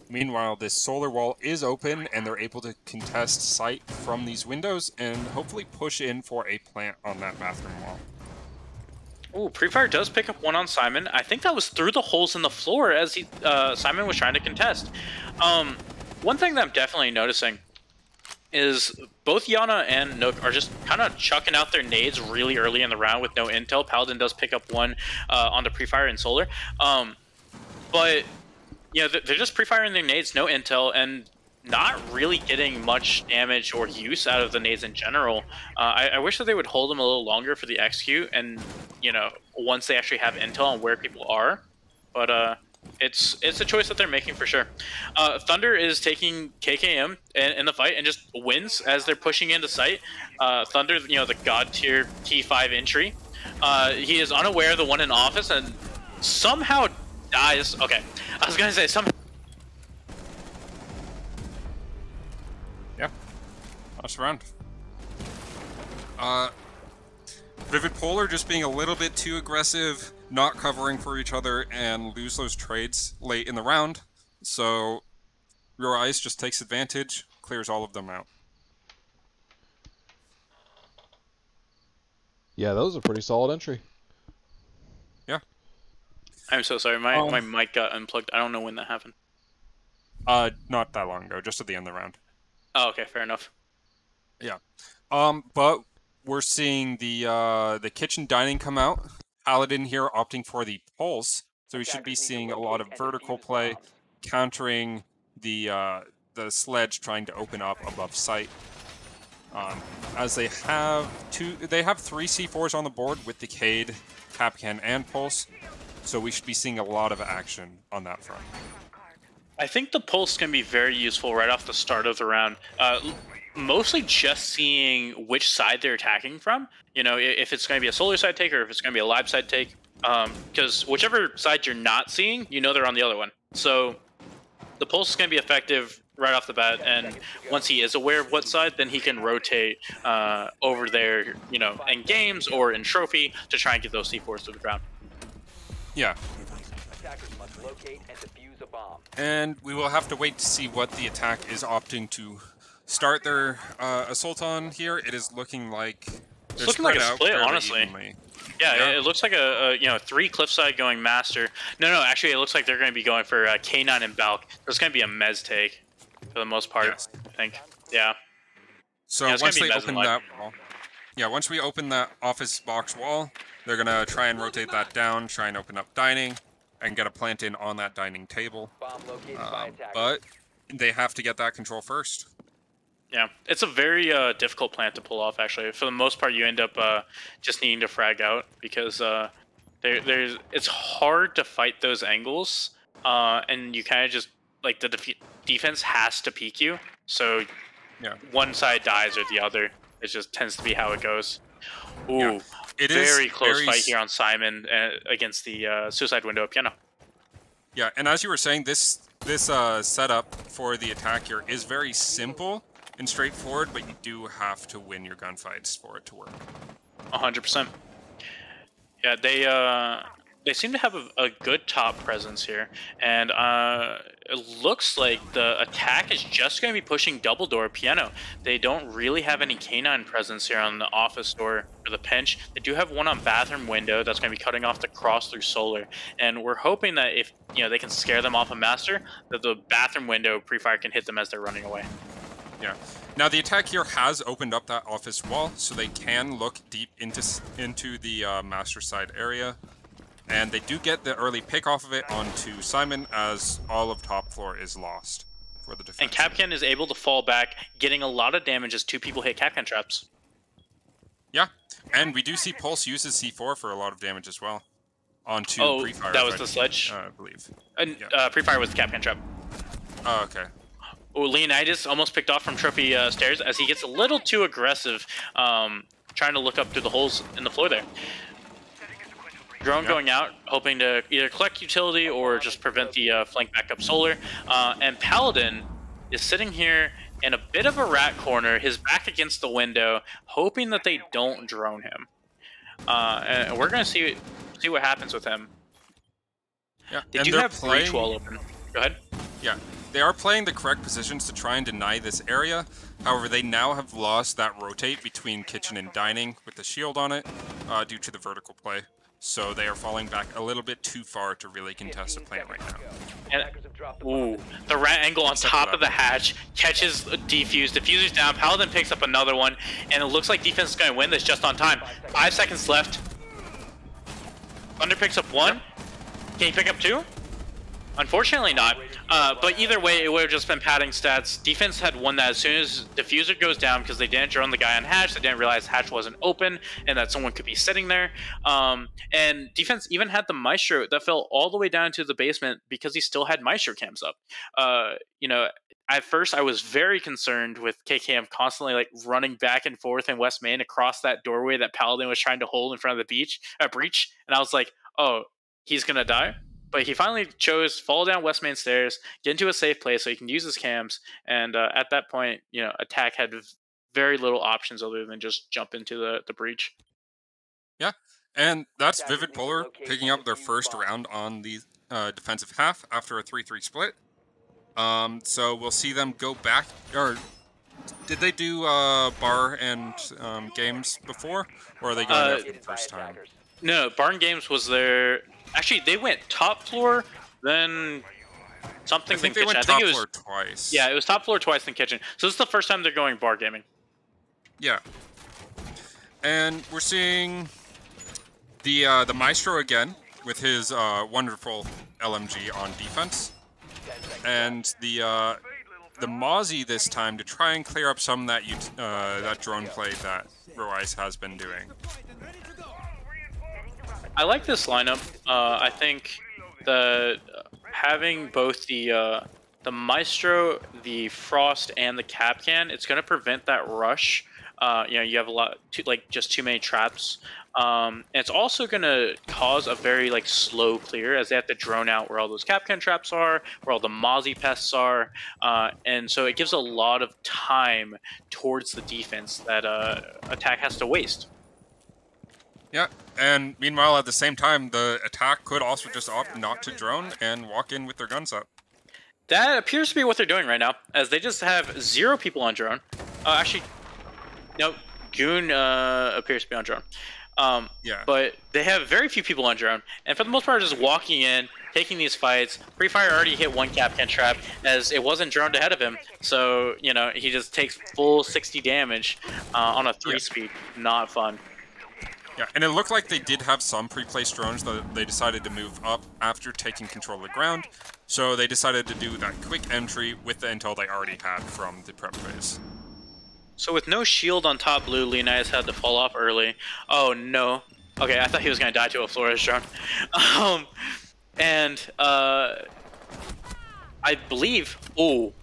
Meanwhile, this solar wall is open, and they're able to contest sight from these windows and hopefully push in for a plant on that bathroom wall. Ooh, Pre-Fire does pick up one on Simon. I think that was through the holes in the floor as Simon was trying to contest. One thing that I'm definitely noticing is both Yana and Nook are just kind of chucking out their nades really early in the round with no intel. Paladin does pick up one on the Pre-Fire and Solar. But they're just pre-firing their nades, no intel, and not really getting much damage or use out of the nades in general. I wish that they would hold them a little longer for the execute, and once they actually have intel on where people are. But it's a choice that they're making for sure. Thunder is taking KKM in the fight and just wins as they're pushing into sight. Thunder, the god tier T5 entry. He is unaware of the one in office and somehow dies. Okay, I was gonna say somehow. Yeah, last round. Vivid Polar just being a little bit too aggressive, not covering for each other, and lose those trades late in the round. So Rho-Aias just takes advantage, clears all of them out. Yeah, that was a pretty solid entry. Yeah. I'm so sorry, my mic got unplugged. I don't know when that happened. Not that long ago, just at the end of the round. Oh, okay, fair enough. Yeah. But we're seeing the kitchen dining come out. Paladin here opting for the pulse, so we should be seeing a lot of vertical play, countering the sledge trying to open up above sight. As they have three C4s on the board with Decayed, Capcan, and Pulse, so we should be seeing a lot of action on that front. I think the pulse can be very useful right off the start of the round. mostly just seeing which side they're attacking from. You know, if it's going to be a solar side take or if it's going to be a live side take. Because whichever side you're not seeing, you know they're on the other one. So the pulse is going to be effective right off the bat, and once he is aware of what side, then he can rotate over there, you know, in games or in trophy to try and get those C4s to the ground. Yeah. Attackers must locate and defuse a bomb. And we will have to wait to see what the attack is opting to start their assault on here. It is looking like It's looking like a split, honestly. Evenly. Yeah, Yeah. it looks like a you know, 3 cliffside going master. No, actually, it looks like they're going to be going for K9 and Balk. There's going to be a Mez take for the most part, Yes. I think. Yeah. So Yeah, it's once gonna be they Mez open and that wall, once we open that office box wall, they're gonna try and rotate that down, try and open up dining, and get a plant in on that dining table. Bomb located by attackers. But they have to get that control first. Yeah, it's a very difficult plant to pull off, actually. For the most part, you end up just needing to frag out because it's hard to fight those angles, and you kind of just, like, the defense has to peek you, so Yeah. one side dies or the other. It just tends to be how it goes. Ooh, Yeah. It is very close very fight here on Simon against the suicide window of Piano. Yeah, and as you were saying, this setup for the attack here is very simple and straightforward, but you do have to win your gunfights for it to work. 100%. Yeah, they seem to have a good top presence here, and it looks like the attack is just going to be pushing double door Piano. They don't really have any canine presence here on the office door or the pinch. They do have one on bathroom window that's going to be cutting off the cross through solar, and we're hoping that if, you know, they can scare them off a master, that the bathroom window pre-fire can hit them as they're running away. Yeah. Now the attack here has opened up that office wall, so they can look deep into the master side area, and they do get the early pick off of it onto Simon, as all of top floor is lost for the defense. And Capcan is able to fall back, getting a lot of damage as 2 people hit Capcan traps. Yeah, and we do see Pulse uses C4 for a lot of damage as well onto Oh, pre-fire. that was the sledge? I believe. And Yeah. pre-fire was the Capcan trap. Oh, okay. Oh, Leonidas almost picked off from trophy stairs as he gets a little too aggressive, trying to look up through the holes in the floor there. Drone going out, hoping to either collect utility or just prevent the flank back up solar. And Paladin is sitting here in a bit of a rat corner, his back against the window, hoping that they don't drone him. And we're going to see what happens with him. Yeah, They and do they're have playing, breach wall open. Go ahead. Yeah, they are playing the correct positions to try and deny this area. However, they now have lost that rotate between kitchen and dining with the shield on it due to the vertical play. So they are falling back a little bit too far to really contest a plant right now. And, ooh, the rat angle on top of the hatch catches a defuse. Diffuser's down. Paladin picks up another one, and it looks like defense is going to win this just on time. 5 seconds left. Thunder picks up 1. Can he pick up 2? Unfortunately not. But either way, it would have just been padding stats. Defense had won that as soon as Diffuser goes down because they didn't drone the guy on hatch. They didn't realize hatch wasn't open and that someone could be sitting there. And defense even had the Maestro that fell all the way down to the basement because he still had Maestro cams up. You know, at first I was very concerned with KKM constantly like running back and forth in West Main across that doorway that Paladin was trying to hold in front of the breach. And I was like, oh, he's going to die? But he finally chose fall down West Main stairs, get into a safe place so he can use his cams. And at that point, you know, attack had very little options other than just jump into the breach. Yeah, and that's Vivid Polar picking up their first round on the defensive half after a 3-3 split. So we'll see them go back. Or did they do bar and games before, or are they going there for the first time? No, Barn Games was their. Actually, they went top floor, then something. I think then they kitchen. went I think top it was, floor twice. Yeah, it was top floor twice, then kitchen. So this is the first time they're going bar gaming. Yeah. And we're seeing the Maestro again with his wonderful LMG on defense, and the Mozzie this time to try and clear up some of that drone play that Rho-Aias has been doing. I like this lineup. I think that having both the the Maestro, the Frost, and the Capcan, it's going to prevent that rush. You know, you have a lot, just too many traps. And it's also going to cause a very slow clear, as they have to drone out where all those Capcan traps are, where all the Mozzie pests are, and so it gives a lot of time towards the defense that attack has to waste. Yeah, and meanwhile, at the same time, the attack could also just opt not to drone and walk in with their guns up. That appears to be what they're doing right now, as they just have 0 people on drone. Actually, no, Goon appears to be on drone. Yeah. But they have very few people on drone, and for the most part, just walking in, taking these fights. Free Fire already hit 1 Capcan trap, as it wasn't droned ahead of him, so you know he just takes full 60 damage on a 3-speed. Not fun. Yeah, and it looked like they did have some pre-placed drones that they decided to move up after taking control of the ground, so they decided to do that quick entry with the intel they already had from the prep phase. So with no shield on top blue, Rho-Aias had to fall off early. Oh no. Okay, I thought he was going to die to a Flores drone. I believe... Oh.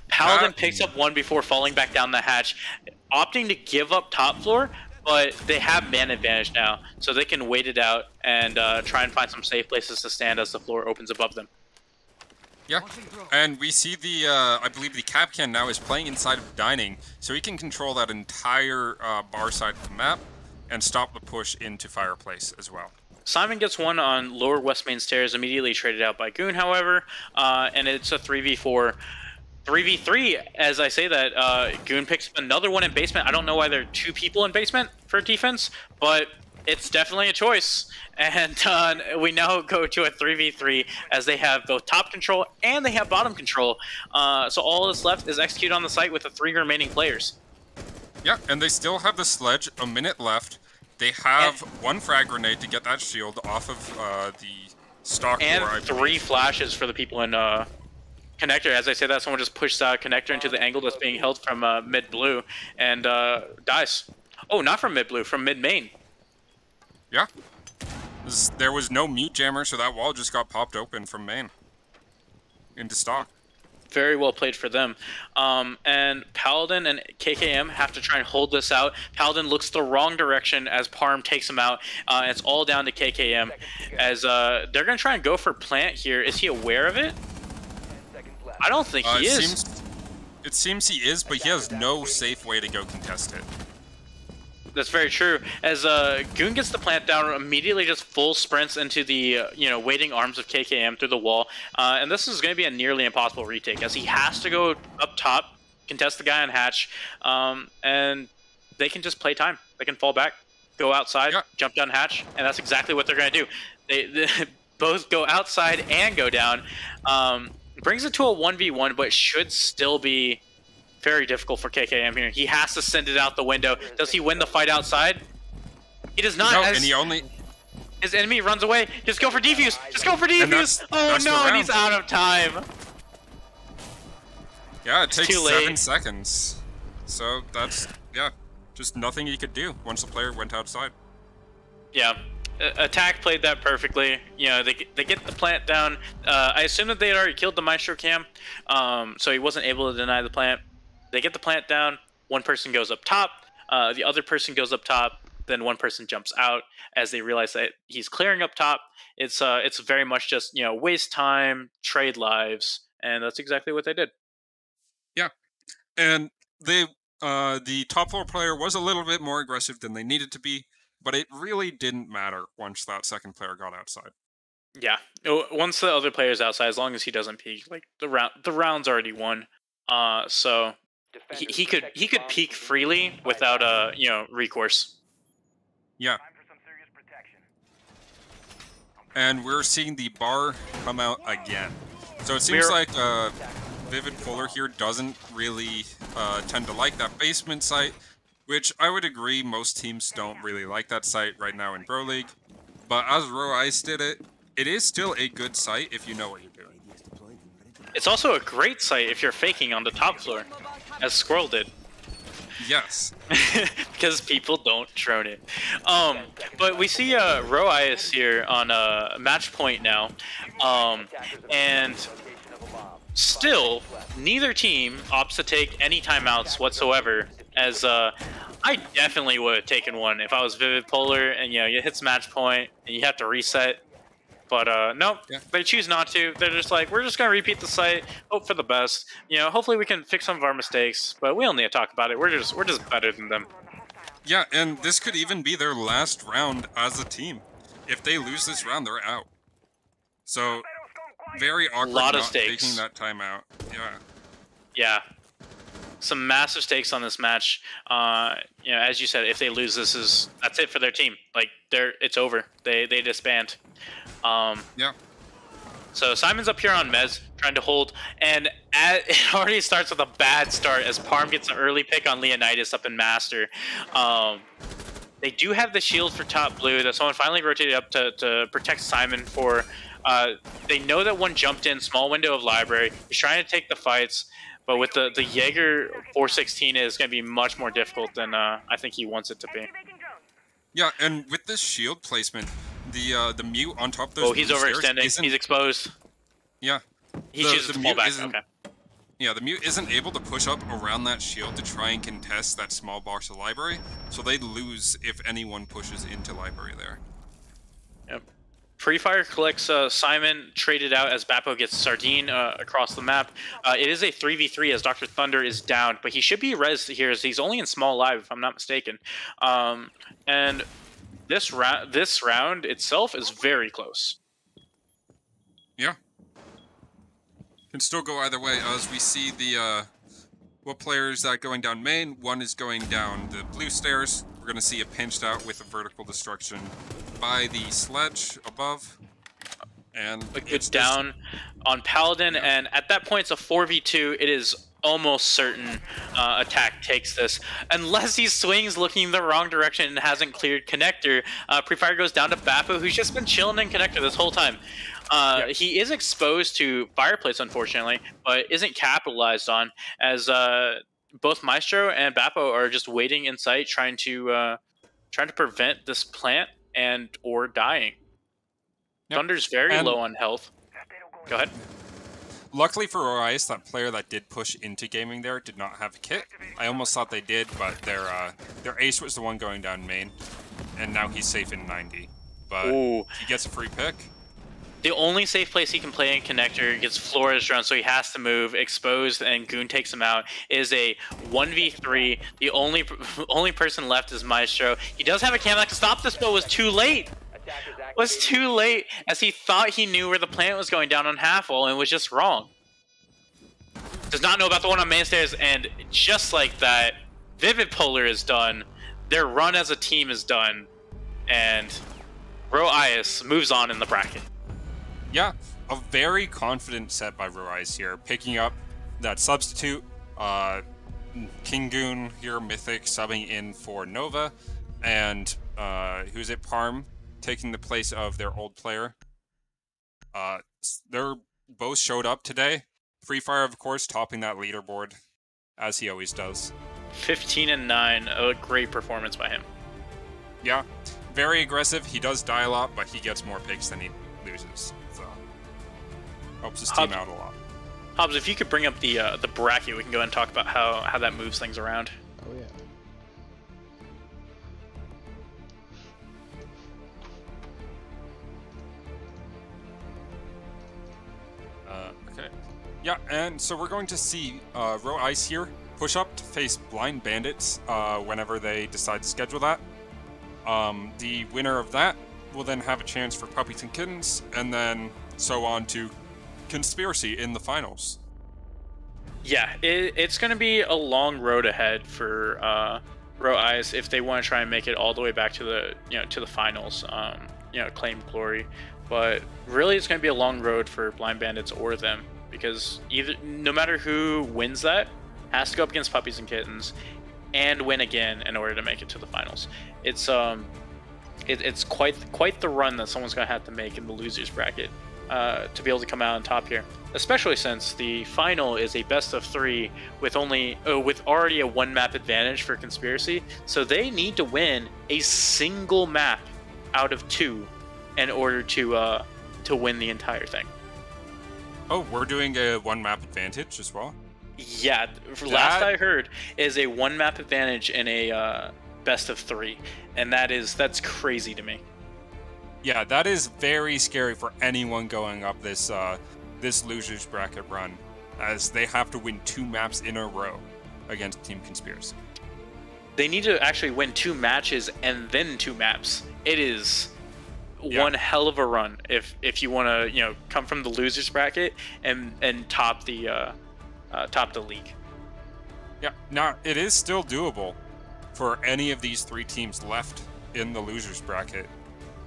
Paladin picks up 1 before falling back down the hatch, opting to give up top floor, but they have man advantage now, so they can wait it out and try and find some safe places to stand as the floor opens above them. Yeah, and we see the, I believe the Capcan now is playing inside of dining, so he can control that entire bar side of the map and stop the push into Fireplace as well. Simon gets 1 on lower west main stairs, immediately traded out by Goon, however, and it's a 3v4. 3v3, as I say that, Goon picks up another 1 in basement. I don't know why there are 2 people in basement for defense, but it's definitely a choice. And we now go to a 3v3, as they have both top control and they have bottom control. So all that's left is execute on the site with the 3 remaining players. Yeah, and they still have the sledge, a minute left. They have 1 frag grenade to get that shield off of the stock door, And 3 flashes for the people in connector. As I say that, someone just pushes out connector into the angle that's being held from mid blue and dies. Oh, not from mid blue, from mid main. Yeah. There was no mute jammer, so that wall just got popped open from main into stock. Very well played for them. And Paladin and KKM have to try and hold this out. Paladin looks the wrong direction as Parm takes him out. It's all down to KKM, as they're going to try and go for plant here. Is he aware of it? I don't think he is. It seems he is, but he has no safe way to go contest it. That's very true. As Goon gets the plant down, immediately just full sprints into the waiting arms of KKM through the wall, and this is going to be a nearly impossible retake, as he has to go up top, contest the guy on hatch, and they can just play time. They can fall back, go outside, jump down hatch, and that's exactly what they're going to do. They both go outside and go down. Brings it to a 1v1, but should still be very difficult for KKM here. He has to send it out the window. Does he win the fight outside? He does not. No, and he only... His enemy runs away. Just go for defuse. Just go for defuse. Oh no, and he's out of time. Yeah, it takes too late. 7 seconds. So that's, yeah, just nothing he could do once the player went outside. Yeah. Attack played that perfectly. You know, they get the plant down. I assume that they had already killed the Maestro Cam, so he wasn't able to deny the plant. They get the plant down. 1 person goes up top. The other person goes up top. Then 1 person jumps out as they realize that he's clearing up top. It's very much just waste time, trade lives, and that's exactly what they did. Yeah, and they the top floor player was a little bit more aggressive than they needed to be. But it really didn't matter once that second player got outside. Yeah, once the other player's outside, as long as he doesn't peek, the round's already won. So he could peek freely without recourse. Yeah. And we're seeing the bar come out again. So it seems like Vivid Polar here doesn't really tend to like that basement site. Which I would agree, most teams don't really like that site right now in Pro League. But as Rho-Aias did it, it is still a good site if you know what you're doing. It's also a great site if you're faking on the top floor, as Squirrel did. Yes. Because people don't drone it. But we see Rho-Aias here on match point now. And Still, neither team opts to take any timeouts whatsoever, as I definitely would have taken one if I was Vivid Polar and, you know, it hits match point and you have to reset. But nope, they choose not to. They're just like, we're just going to repeat the site, hope for the best. You know, hopefully we can fix some of our mistakes, but we don't need to talk about it. We're just better than them. Yeah, and this could even be their last round as a team. If they lose this round, they're out. So, very awkward Lot of not stakes. taking that timeout. Yeah. Yeah. Some massive stakes on this match. You know, as you said, if they lose, that's it for their team. Like, it's over. They disband. Yeah. So Simon's up here on Mez, trying to hold, and it already starts with a bad start as Parm gets an early pick on Leonidas up in Master. They do have the shield for top blue that someone finally rotated up to protect Simon for. They know that one jumped in, small window of library. He's trying to take the fights, but with the Jaeger 416 is going to be much more difficult than I think he wants it to be. Yeah, and with this shield placement, the mute on top of those. Oh, he's overextending. He's exposed. Yeah. He chooses to fall back. Okay. Yeah, the mute isn't able to push up around that shield to try and contest that small box of library, so they lose if anyone pushes into library there. Yep. Free Fire collects Simon, traded out as Bappo gets Sardine across the map. It is a 3v3 as Dr. Thunder is down, but he should be res here as he's only in small live, if I'm not mistaken. And this round itself is very close. Yeah. Can still go either way as we see the what players that going down main. One is going down the blue stairs. We're gonna see it pinched out with a vertical destruction by the sledge above. And it's down on Paladin, and at that point it's a 4v2. It is almost certain attack takes this. Unless he swings looking the wrong direction and hasn't cleared connector, Pre-Fire goes down to Bappo, who's just been chilling in connector this whole time. He is exposed to fireplace, unfortunately, but isn't capitalized on, as both Maestro and Bappo are just waiting in sight, trying to prevent this plant or dying. Yep. Thunder's very low on health. Go ahead. Luckily for Rho-Aias, that player that did push into gaming there did not have a kit. I almost thought they did, but their ace was the one going down main, and now he's safe in 90. But he gets a free pick. The only safe place he can play in connector gets Flores drawn, so he has to move. Exposed, and Goon takes him out. It is a 1v3. The only person left is Maestro. He does have a cam that can stop this, but was too late. Was too late, as he thought he knew where the plant was going down on half wall and was just wrong. Does not know about the one on main stairs, and just like that, Vivid Polar is done. Their run as a team is done, and Rho-Aias moves on in the bracket. Yeah, a very confident set by Rho-Aias here, picking up that substitute. King Goon here, Mythic, subbing in for Nova, and who's it, Parm, taking the place of their old player. They're both showed up today. Free Fire, of course, topping that leaderboard, as he always does. 15-9, a great performance by him. Yeah, very aggressive. He does die a lot, but he gets more picks than he loses. So helps his team out a lot. Hobbs, if you could bring up the bracket, we can go ahead and talk about how that moves things around. Oh yeah. Okay. Yeah, and so we're going to see Rho-Aias here push up to face Blind Bandits whenever they decide to schedule that. The winner of that will then have a chance for Puppies and Kittens, and then so on to Conspiracy in the finals. Yeah, it's going to be a long road ahead for Rho-Aias if they want to try and make it all the way back to the finals. Claim glory. But really, it's going to be a long road for Blind Bandits or them, because no matter who wins that, has to go up against Puppies and Kittens and win again in order to make it to the finals. It's quite the run that someone's going to have to make in the losers bracket to be able to come out on top here, especially since the final is a best of 3 with already a 1 map advantage for Conspiracy. So they need to win a single map out of 2 in order to win the entire thing. Oh, we're doing a one map advantage as well. Yeah, last I heard is a one map advantage in a best of 3, and that's crazy to me. Yeah, that is very scary for anyone going up this this losers bracket run, as they have to win 2 maps in a row against Team Conspiracy. They need to actually win 2 matches and then 2 maps. It is one hell of a run if you want to come from the losers bracket and top the league. Yeah, now it is still doable for any of these 3 teams left in the losers bracket,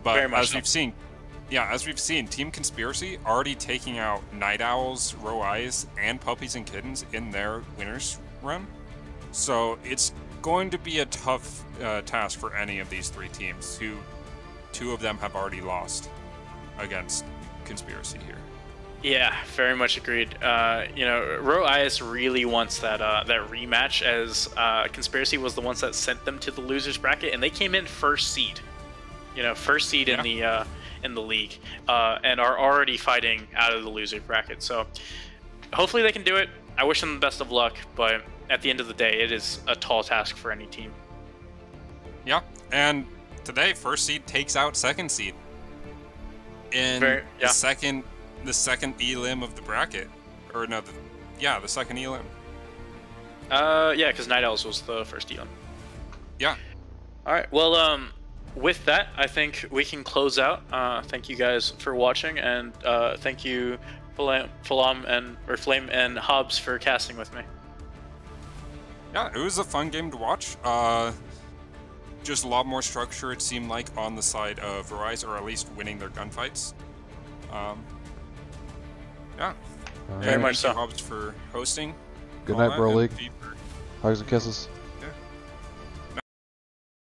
but as we've seen, Team Conspiracy already taking out Night Owls, Rho-Aias, and Puppies and Kittens in their winners run. So it's going to be a tough task for any of these 3 teams, who 2 of them have already lost against Conspiracy here. Yeah, very much agreed. Rho-Aias really wants that rematch, as Conspiracy was the ones that sent them to the losers bracket, and they came in first seed. First seed in the league, and are already fighting out of the loser bracket. So hopefully they can do it. I wish them the best of luck, but at the end of the day, it is a tall task for any team. Yeah, and today first seed takes out second seed in the second elim of the bracket, or no, the second elim. Because Night Owls was the first elim. Yeah. All right. Well, with that, I think we can close out. Thank you guys for watching, and thank you, Flame and Hobbs, for casting with me. Yeah, it was a fun game to watch. Just a lot more structure, it seemed like, on the side of Rho-Aias, or at least winning their gunfights. Yeah. Very much so. Hobbs for hosting. Good night, Bro League. Hugs and kisses.